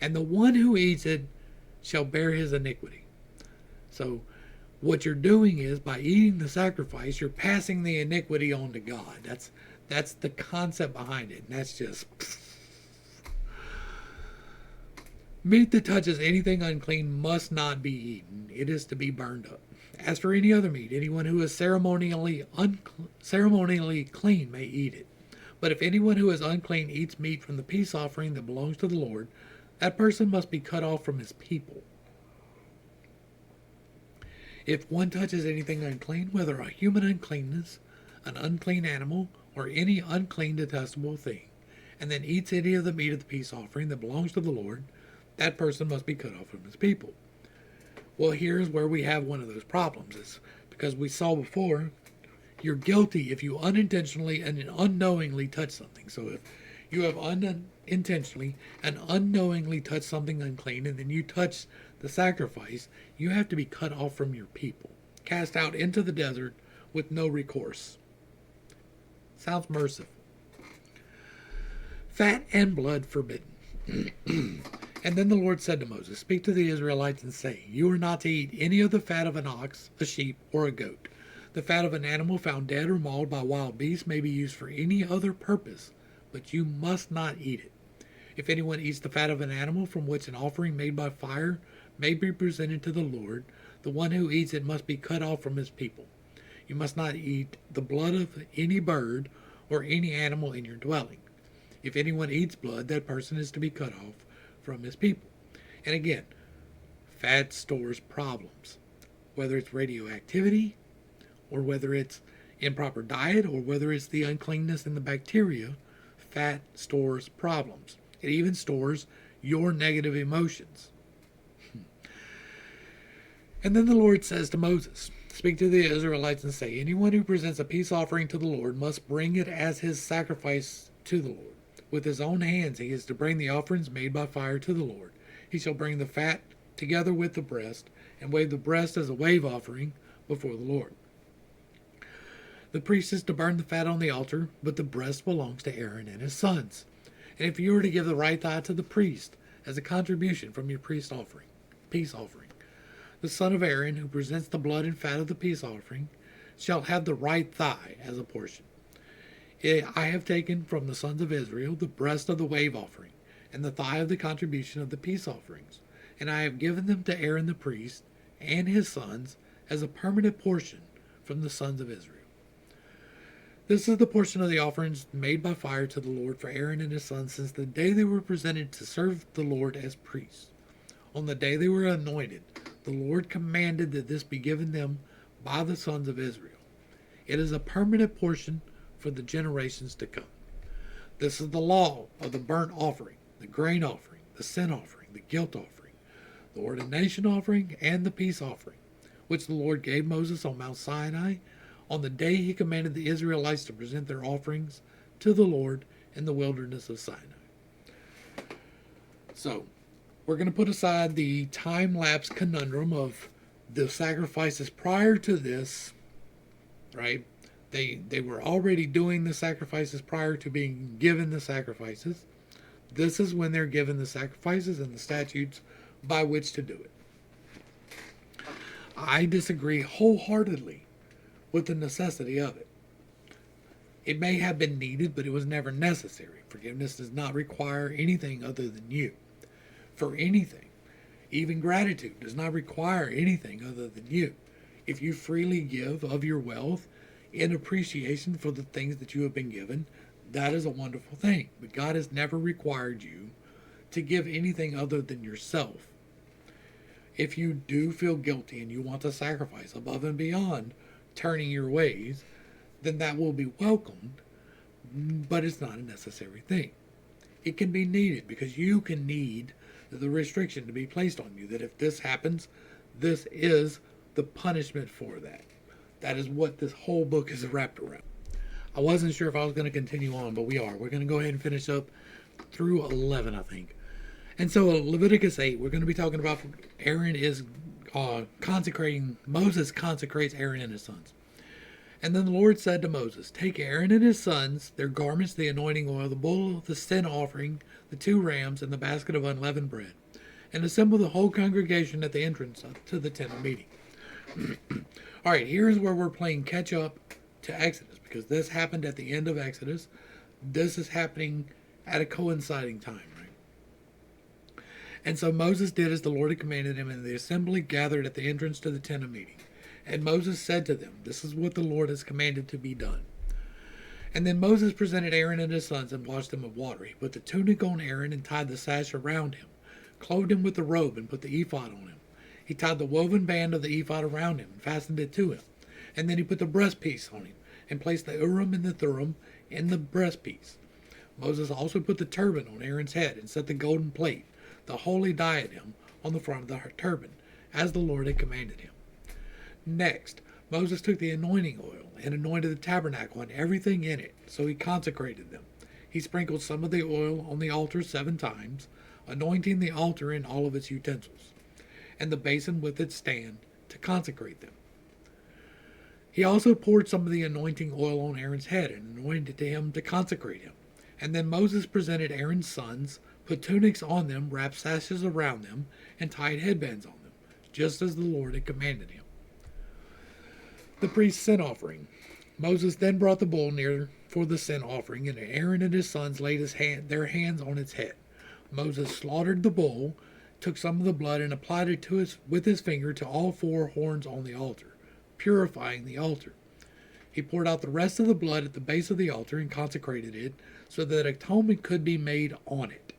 Speaker 1: And the one who eats it shall bear his iniquity. So what you're doing is, by eating the sacrifice, you're passing the iniquity on to God. That's the concept behind it. And that's just... Meat that touches anything unclean must not be eaten. It is to be burned up. As for any other meat, anyone who is ceremonially clean may eat it. But if anyone who is unclean eats meat from the peace offering that belongs to the Lord, that person must be cut off from his people. If one touches anything unclean, whether a human uncleanness, an unclean animal, or any unclean detestable thing, and then eats any of the meat of the peace offering that belongs to the Lord, that person must be cut off from his people. Well, here's where we have one of those problems. Is because we saw before, you're guilty if you unintentionally and unknowingly touch something. So if you have unintentionally and unknowingly touched something unclean, and then you touch the sacrifice, you have to be cut off from your people, cast out into the desert with no recourse. Sounds merciful. Fat and blood forbidden. And then the Lord said to Moses, speak to the Israelites and say, you are not to eat any of the fat of an ox, a sheep, or a goat. The fat of an animal found dead or mauled by wild beasts may be used for any other purpose, but you must not eat it. If anyone eats the fat of an animal from which an offering made by fire may be presented to the Lord, the one who eats it must be cut off from his people. You must not eat the blood of any bird or any animal in your dwelling. If anyone eats blood, that person is to be cut off from his people. And again, fat stores problems. Whether it's radioactivity, or whether it's improper diet, or whether it's the uncleanness in the bacteria, fat stores problems. It even stores your negative emotions. And then the Lord says to Moses, speak to the Israelites and say, anyone who presents a peace offering to the Lord must bring it as his sacrifice to the Lord. With his own hands he is to bring the offerings made by fire to the Lord. He shall bring the fat together with the breast, and wave the breast as a wave offering before the Lord. The priest is to burn the fat on the altar, but the breast belongs to Aaron and his sons. And if you were to give the right thigh to the priest as a contribution from your peace offering, the son of Aaron, who presents the blood and fat of the peace offering, shall have the right thigh as a portion. I have taken from the sons of Israel the breast of the wave offering, and the thigh of the contribution of the peace offerings, and I have given them to Aaron the priest and his sons as a permanent portion from the sons of Israel. This is the portion of the offerings made by fire to the Lord for Aaron and his sons since the day they were presented to serve the Lord as priests. On the day they were anointed, the Lord commanded that this be given them by the sons of Israel. It is a permanent portion for the generations to come. This is the law of the burnt offering, the grain offering, the sin offering, the guilt offering, the ordination offering, and the peace offering, which the Lord gave Moses on Mount Sinai on the day he commanded the Israelites to present their offerings to the Lord in the wilderness of Sinai. So, we're going to put aside the time-lapse conundrum of the sacrifices prior to this, right? They were already doing the sacrifices prior to being given the sacrifices. This is when they're given the sacrifices and the statutes by which to do it. I disagree wholeheartedly with the necessity of it. It may have been needed, but it was never necessary. Forgiveness does not require anything other than you. For anything. Even gratitude does not require anything other than you. If you freely give of your wealth in appreciation for the things that you have been given, that is a wonderful thing. But God has never required you to give anything other than yourself. If you do feel guilty and you want to sacrifice above and beyond turning your ways, then that will be welcomed, but it's not a necessary thing. It can be needed because you can need the restriction to be placed on you that if this happens, this is the punishment for that. That is what this whole book is wrapped around. I wasn't sure if I was going to continue on, but we are. We're going to go ahead and finish up through 11, I think. And so Leviticus 8, we're going to be talking about Aaron is consecrating, Moses consecrates Aaron and his sons. And then the Lord said to Moses, take Aaron and his sons, their garments, the anointing oil, the bull, the sin offering, the 2 rams, and the basket of unleavened bread, and assemble the whole congregation at the entrance to the tent of meeting. All right, here's where we're playing catch up to Exodus, because this happened at the end of Exodus. This is happening at a coinciding time, right? And so Moses did as the Lord had commanded him, and the assembly gathered at the entrance to the tent of meeting. And Moses said to them, this is what the Lord has commanded to be done. And then Moses presented Aaron and his sons and washed them with water. He put the tunic on Aaron and tied the sash around him, clothed him with the robe and put the ephod on him. He tied the woven band of the ephod around him and fastened it to him. And then he put the breastpiece on him and placed the Urim and the Thummim in the breastpiece. Moses also put the turban on Aaron's head and set the golden plate, the holy diadem, on the front of the turban, as the Lord had commanded him. Next, Moses took the anointing oil and anointed the tabernacle and everything in it, so he consecrated them. He sprinkled some of the oil on the altar 7 times, anointing the altar and all of its utensils, and the basin with its stand, to consecrate them. He also poured some of the anointing oil on Aaron's head and anointed him to consecrate him. And then Moses presented Aaron's sons, put tunics on them, wrapped sashes around them, and tied headbands on them, just as the Lord had commanded him. The priest's sin offering. Moses then brought the bull near for the sin offering, and Aaron and his sons laid their hands on its head. Moses slaughtered the bull, took some of the blood, and applied it with his finger to all 4 horns on the altar, purifying the altar. He poured out the rest of the blood at the base of the altar and consecrated it so that atonement could be made on it.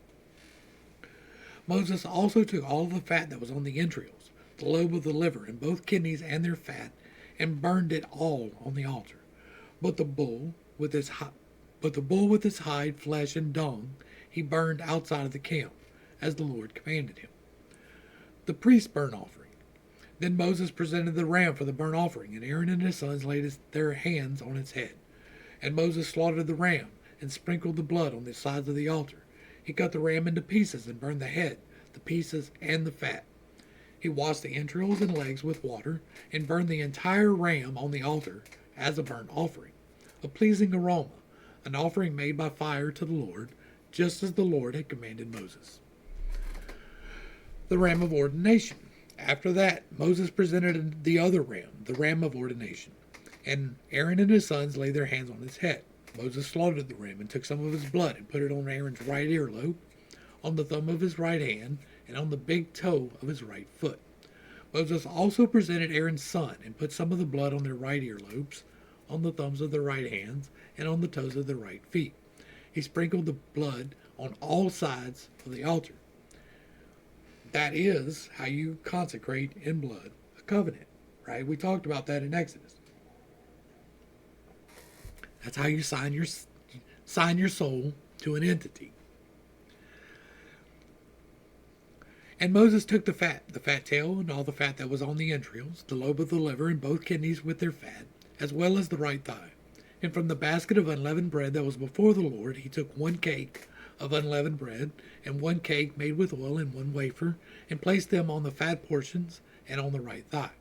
Speaker 1: Moses also took all of the fat that was on the entrails, the lobe of the liver, and both kidneys and their fat, and burned it all on the altar. But the bull with its hide, flesh, and dung, he burned outside of the camp, as the Lord commanded him. The priest's burnt offering. Then Moses presented the ram for the burnt offering, and Aaron and his sons laid their hands on its head. And Moses slaughtered the ram, and sprinkled the blood on the sides of the altar. He cut the ram into pieces, and burned the head, the pieces, and the fat. He washed the entrails and legs with water, and burned the entire ram on the altar as a burnt offering, a pleasing aroma, an offering made by fire to the Lord, just as the Lord had commanded Moses. The ram of ordination. After that, Moses presented the other ram, the ram of ordination, and Aaron and his sons laid their hands on its head. Moses slaughtered the ram and took some of its blood and put it on Aaron's right earlobe, on the thumb of his right hand, and on the big toe of his right foot. Moses also presented Aaron's son and put some of the blood on their right earlobes, on the thumbs of their right hands, and on the toes of their right feet. He sprinkled the blood on all sides of the altar. That is how you consecrate in blood a covenant, right? We talked about that in Exodus. That's how you sign your soul to an entity. And Moses took the fat tail, and all the fat that was on the entrails, the lobe of the liver, and both kidneys with their fat, as well as the right thigh. And from the basket of unleavened bread that was before the Lord, he took 1 cake of unleavened bread, and 1 cake made with oil, and 1 wafer, and placed them on the fat portions and on the right thigh.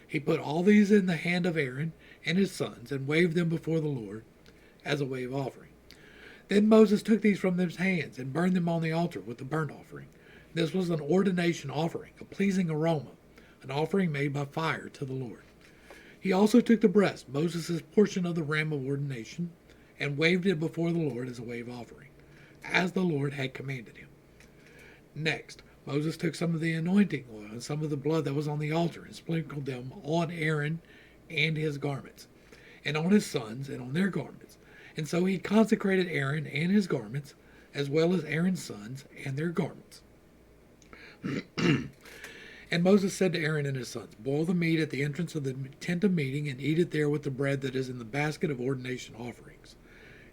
Speaker 1: He put all these in the hand of Aaron and his sons, and waved them before the Lord as a wave offering. Then Moses took these from their hands, and burned them on the altar with the burnt offering. This was an ordination offering, a pleasing aroma, an offering made by fire to the Lord. He also took the breast, Moses' portion of the ram of ordination, and waved it before the Lord as a wave offering, as the Lord had commanded him. Next, Moses took some of the anointing oil and some of the blood that was on the altar, and sprinkled them on Aaron and his garments, and on his sons and on their garments. And so he consecrated Aaron and his garments, as well as Aaron's sons and their garments. And Moses said to Aaron and his sons, "Boil the meat at the entrance of the tent of meeting, and eat it there with the bread that is in the basket of ordination offerings,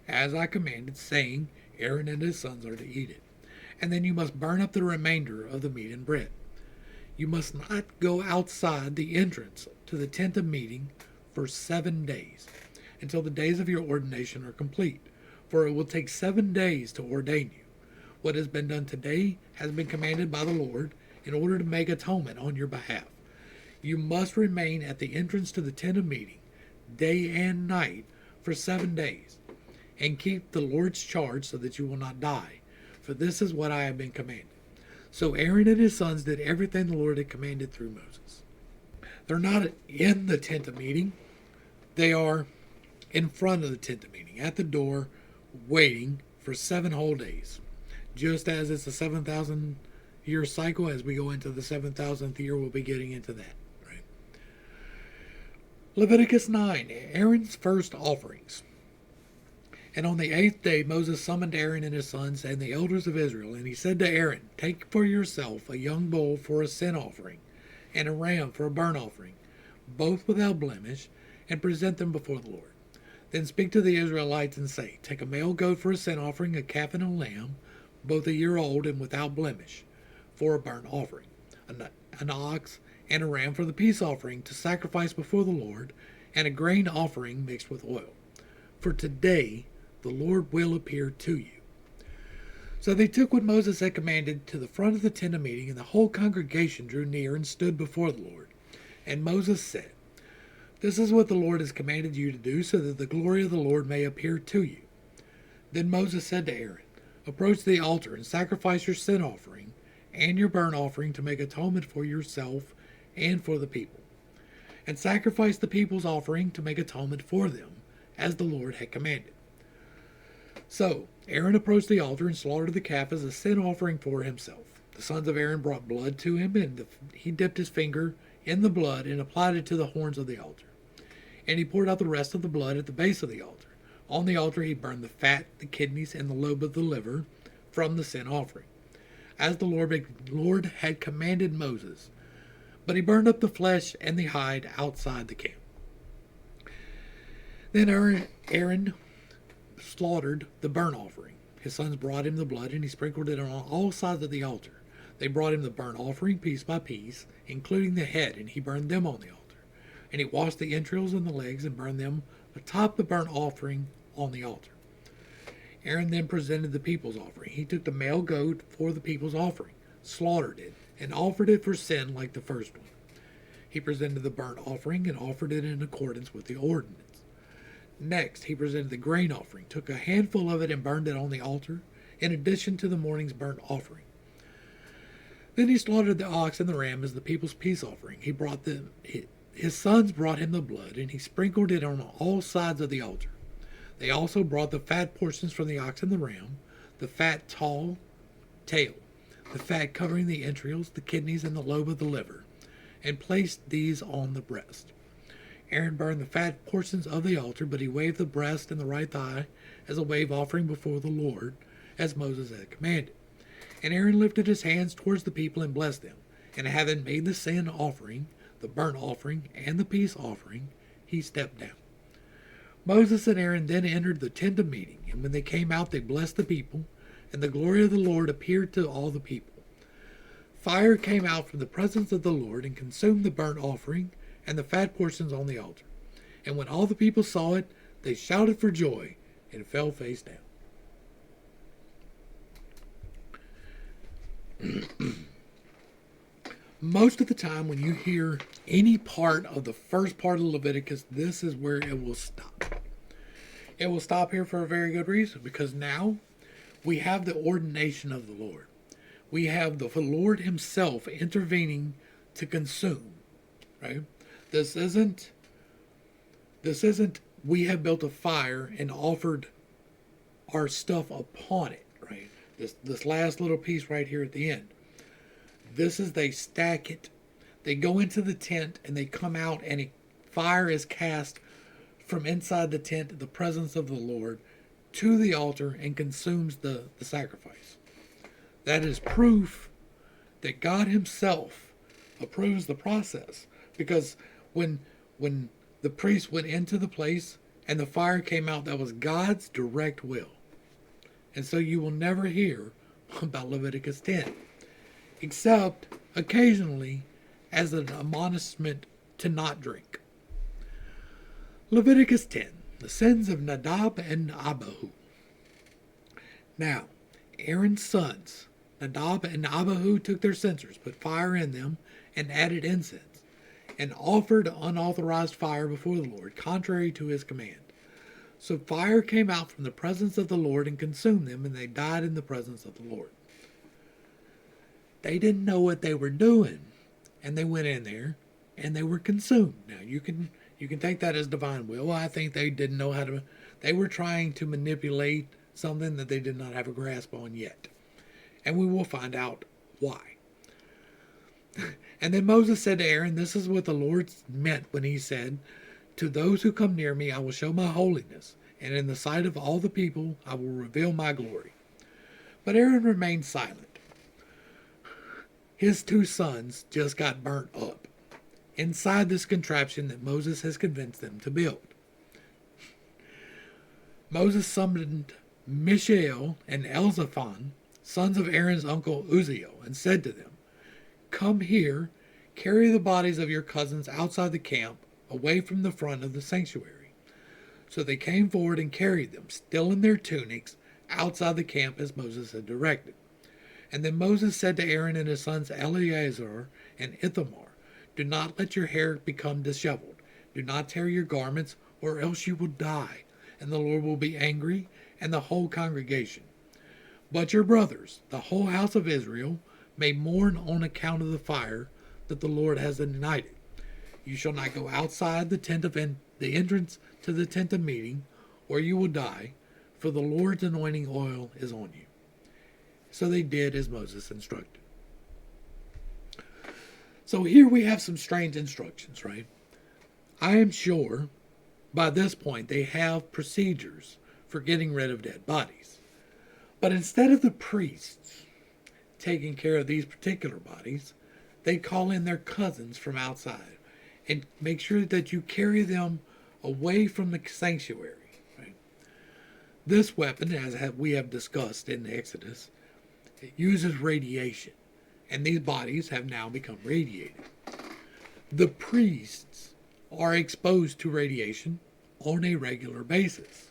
Speaker 1: as I commanded, saying, Aaron and his sons are to eat it. And then you must burn up the remainder of the meat and bread. You must not go outside the entrance to the tent of meeting for 7 days, until the days of your ordination are complete, for it will take 7 days to ordain you. What has been done today has been commanded by the Lord in order to make atonement on your behalf. You must remain at the entrance to the tent of meeting, day and night, for 7 days, and keep the Lord's charge so that you will not die, for this is what I have been commanded." So Aaron and his sons did everything the Lord had commanded through Moses. They're not in the tent of meeting. They are in front of the tent of meeting, at the door, waiting for 7 whole days. Just as it's a 7,000-year cycle, as we go into the 7,000th year, we'll be getting into that. Right? Leviticus 9, Aaron's first offerings. And on the 8th day Moses summoned Aaron and his sons and the elders of Israel, and he said to Aaron, "Take for yourself a young bull for a sin offering, and a ram for a burnt offering, both without blemish, and present them before the Lord. Then speak to the Israelites and say, Take a male goat for a sin offering, a calf and a lamb, both a year old and without blemish, for a burnt offering, an ox and a ram for the peace offering to sacrifice before the Lord, and a grain offering mixed with oil. For today the Lord will appear to you." So they took what Moses had commanded to the front of the tent of meeting, and the whole congregation drew near and stood before the Lord. And Moses said, "This is what the Lord has commanded you to do, so that the glory of the Lord may appear to you." Then Moses said to Aaron, "Approach the altar and sacrifice your sin offering and your burnt offering to make atonement for yourself and for the people. And sacrifice the people's offering to make atonement for them, as the Lord had commanded." So Aaron approached the altar and slaughtered the calf as a sin offering for himself. The sons of Aaron brought blood to him, and he dipped his finger in the blood and applied it to the horns of the altar. And he poured out the rest of the blood at the base of the altar. On the altar he burned the fat, the kidneys, and the lobe of the liver from the sin offering, as the Lord had commanded Moses. But he burned up the flesh and the hide outside the camp. Then Aaron slaughtered the burnt offering, His sons brought him the blood, and he sprinkled it on all sides of the altar. They brought him the burnt offering piece by piece, including the head, and he burned them on the altar. And he washed the entrails and the legs and burned them atop the burnt offering on the altar. Aaron then presented the people's offering. He took the male goat for the people's offering, slaughtered it, and offered it for sin like the first one. He presented the burnt offering and offered it in accordance with the ordinance. Next, he presented the grain offering, took a handful of it and burned it on the altar, in addition to the morning's burnt offering. Then he slaughtered the ox and the ram as the people's peace offering. His sons brought him the blood, and he sprinkled it on all sides of the altar. They also brought the fat portions from the ox and the ram, the fat tail, the fat covering the entrails, the kidneys, and the lobe of the liver, and placed these on the breast. Aaron burned the fat portions of the altar, but he waved the breast and the right thigh as a wave offering before the Lord, as Moses had commanded. And Aaron lifted his hands towards the people and blessed them. And having made the sin offering, the burnt offering, and the peace offering, he stepped down. Moses and Aaron then entered the tent of meeting, and when they came out, they blessed the people, and the glory of the Lord appeared to all the people. Fire came out from the presence of the Lord and consumed the burnt offering and the fat portions on the altar. And when all the people saw it, they shouted for joy and fell face down. Most of the time when you hear any part of the first part of Leviticus, this is where it will stop. It will stop here for a very good reason, because now we have the ordination of the Lord. We have the Lord himself intervening to consume, right? This isn't we have built a fire and offered our stuff upon it, right? This last little piece right here at the end. This is they stack it. They go into the tent and they come out, and a fire is cast from inside the tent, the presence of the Lord, to the altar and consumes the sacrifice. That is proof that God himself approves the process. Because when the priest went into the place and the fire came out, that was God's direct will. And so you will never hear about Leviticus 10, except occasionally as an admonishment to not drink. Leviticus 10, the sins of Nadab and Abihu. Now, Aaron's sons, Nadab and Abihu, took their censers, put fire in them, and added incense, and offered unauthorized fire before the Lord, contrary to his command. So fire came out from the presence of the Lord and consumed them, and they died in the presence of the Lord. They didn't know what they were doing, and they went in there, and they were consumed. Now, you can take that as divine will. I think they didn't know how to. They were trying to manipulate something that they did not have a grasp on yet. And we will find out why. And then Moses said to Aaron, "This is what the Lord meant when he said, 'To those who come near me I will show my holiness, and in the sight of all the people I will reveal my glory.'" But Aaron remained silent. His two sons just got burnt up inside this contraption that Moses has convinced them to build. Moses summoned Mishael and Elzaphan, sons of Aaron's uncle Uzziel, and said to them, "Come here, carry the bodies of your cousins outside the camp, away from the front of the sanctuary." So they came forward and carried them, still in their tunics, outside the camp as Moses had directed. And then Moses said to Aaron and his sons Eleazar and Ithamar, "Do not let your hair become disheveled. Do not tear your garments, or else you will die, and the Lord will be angry, and the whole congregation. But your brothers, the whole house of Israel, may mourn on account of the fire that the Lord has ignited. You shall not go outside the entrance to the tent of meeting, or you will die, for the Lord's anointing oil is on you." So they did as Moses instructed. So here we have some strange instructions, right? I am sure by this point they have procedures for getting rid of dead bodies. But instead of the priests taking care of these particular bodies, they call in their cousins from outside and make sure that you carry them away from the sanctuary. Right? This weapon, as we have discussed in Exodus, it uses radiation, and these bodies have now become radiated. The priests are exposed to radiation on a regular basis.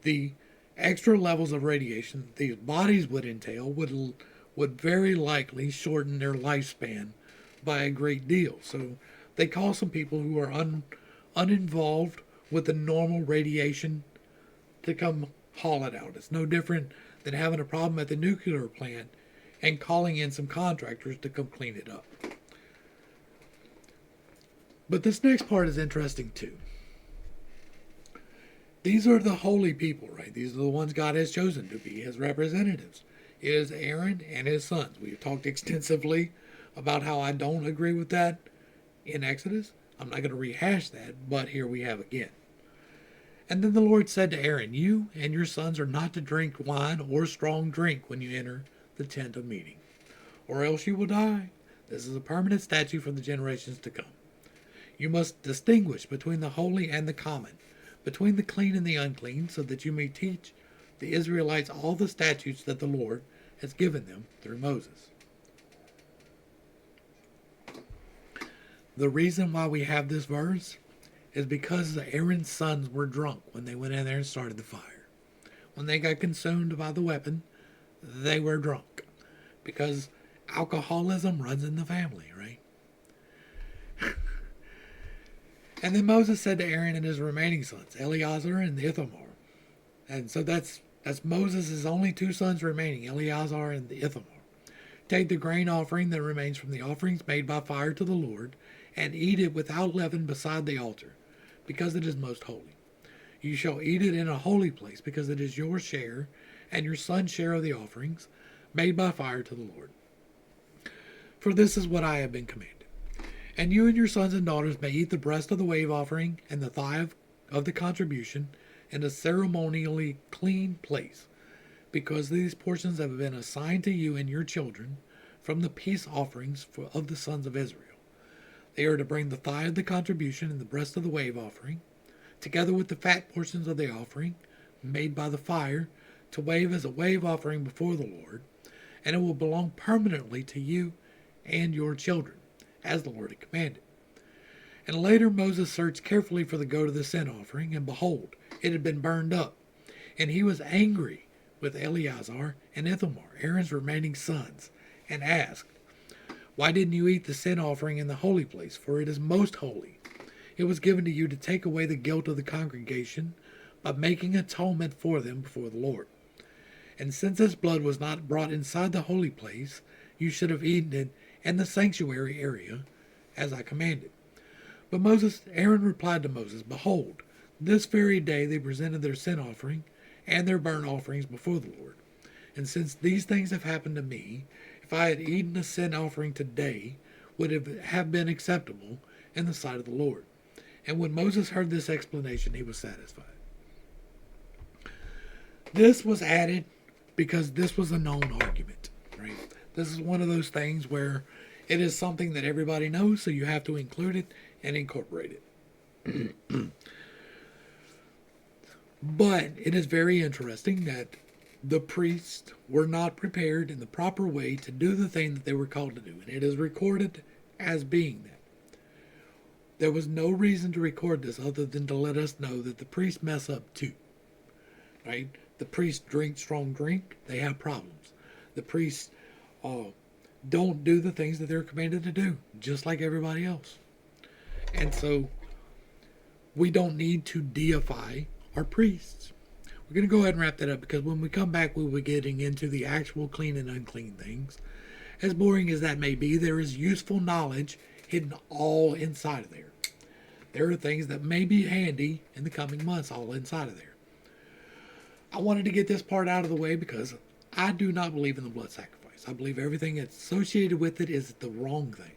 Speaker 1: The extra levels of radiation these bodies would entail would very likely shorten their lifespan by a great deal. So they call some people who are uninvolved with the normal radiation to come haul it out. It's no different than having a problem at the nuclear plant and calling in some contractors to come clean it up. But this next part is interesting too. These are the holy people, right? These are the ones God has chosen to be his representatives. It is Aaron and his sons. We've talked extensively about how I don't agree with that in Exodus. I'm not going to rehash that, but here we have again. And then the Lord said to Aaron, you and your sons are not to drink wine or strong drink when you enter the tent of meeting, or else you will die. This is a permanent statute for the generations to come. You must distinguish between the holy and the common, between the clean and the unclean, so that you may teach the Israelites all the statutes that the Lord has given them through Moses. The reason why we have this verse is because Aaron's sons were drunk when they went in there and started the fire. When they got consumed by the weapon, they were drunk. Because alcoholism runs in the family, right? And then Moses said to Aaron and his remaining sons, Eleazar and Ithamar. And so that's Moses' only two sons remaining, Eleazar and Ithamar. Take the grain offering that remains from the offerings made by fire to the Lord, and eat it without leaven beside the altar, because it is most holy. You shall eat it in a holy place, because it is your share and your son's share of the offerings made by fire to the Lord. For this is what I have been commanded. And you and your sons and daughters may eat the breast of the wave offering and the thigh of the contribution in a ceremonially clean place, because these portions have been assigned to you and your children from the peace offerings of the sons of Israel. They are to bring the thigh of the contribution and the breast of the wave offering, together with the fat portions of the offering made by the fire, to wave as a wave offering before the Lord, and it will belong permanently to you and your children, as the Lord had commanded. And later Moses searched carefully for the goat of the sin offering, and behold, it had been burned up. And he was angry with Eleazar and Ithamar, Aaron's remaining sons, and asked, why didn't you eat the sin offering in the holy place? For it is most holy. It was given to you to take away the guilt of the congregation by making atonement for them before the Lord. And since this blood was not brought inside the holy place, you should have eaten it in the sanctuary area, as I commanded. But Aaron replied to Moses, behold, this very day they presented their sin offering and their burnt offerings before the Lord. And since these things have happened to me, if I had eaten a sin offering today, would have been acceptable in the sight of the Lord. And when Moses heard this explanation, he was satisfied. This was added because this was a known argument, right? This is one of those things where it is something that everybody knows, so you have to include it and incorporate it. But it is very interesting that the priests were not prepared in the proper way to do the thing that they were called to do, and it is recorded as being that. There was no reason to record this other than to let us know that the priests mess up too, right? The priests drink strong drink, they have problems. The priests don't do the things that they're commanded to do, just like everybody else. And so we don't need to deify our priests. We're going to go ahead and wrap that up, because when we come back, we'll be getting into the actual clean and unclean things. As boring as that may be, there is useful knowledge hidden all inside of there. There are things that may be handy in the coming months all inside of there. I wanted to get this part out of the way because I do not believe in the blood sacrifice. I believe everything that's associated with it is the wrong thing.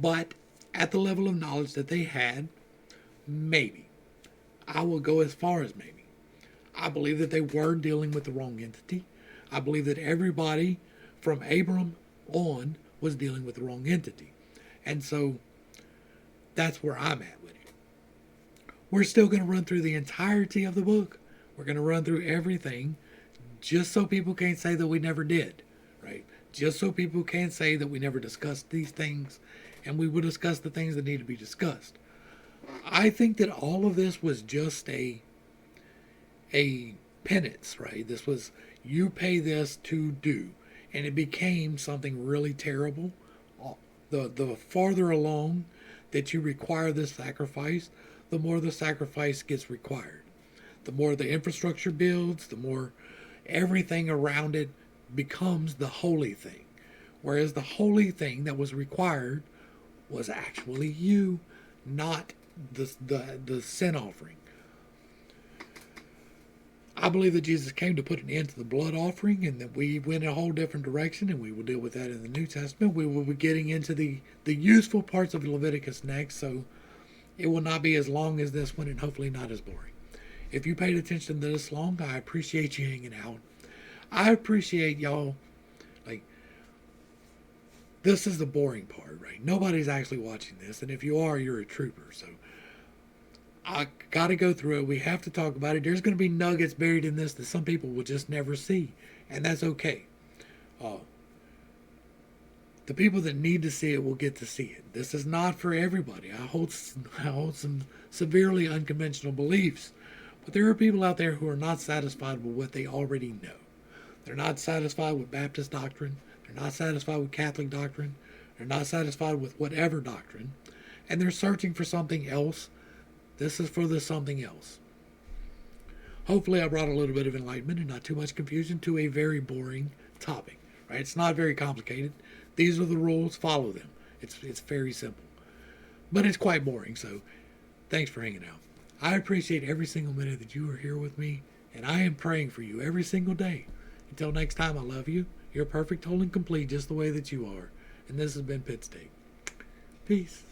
Speaker 1: But at the level of knowledge that they had, maybe. I will go as far as maybe. I believe that they were dealing with the wrong entity. I believe that everybody from Abram on was dealing with the wrong entity. And so that's where I'm at with it. We're still going to run through the entirety of the book. We're going to run through everything just so people can't say that we never did, right? Just so people can't say that we never discussed these things, and we will discuss the things that need to be discussed. I think that all of this was just a penance, right? This was, you pay this to do, and it became something really terrible. The farther along that you require this sacrifice, the more the sacrifice gets required. The more the infrastructure builds, the more everything around it becomes the holy thing. Whereas the holy thing that was required was actually you, not the sin offering. I believe that Jesus came to put an end to the blood offering, and that we went a whole different direction, and we will deal with that in the New Testament. We will be getting into the useful parts of Leviticus next, so it will not be as long as this one, and hopefully not as boring. If you paid attention to this long, I appreciate you hanging out. I appreciate y'all. Like, this is the boring part, right? Nobody's actually watching this, and if you are, you're a trooper, so I got to go through it. We have to talk about it. There's going to be nuggets buried in this that some people will just never see, and that's okay. The people that need to see it will get to see it. This is not for everybody. I hold some severely unconventional beliefs, but there are people out there who are not satisfied with what they already know. They're not satisfied with Baptist doctrine. They're not satisfied with Catholic doctrine. They're not satisfied with whatever doctrine, and they're searching for something else. This is for the something else. Hopefully I brought a little bit of enlightenment and not too much confusion to a very boring topic. Right? It's not very complicated. These are the rules. Follow them. It's very simple. But it's quite boring, so thanks for hanging out. I appreciate every single minute that you are here with me, and I am praying for you every single day. Until next time, I love you. You're perfect, whole, and complete just the way that you are. And this has been Pittstake. Peace.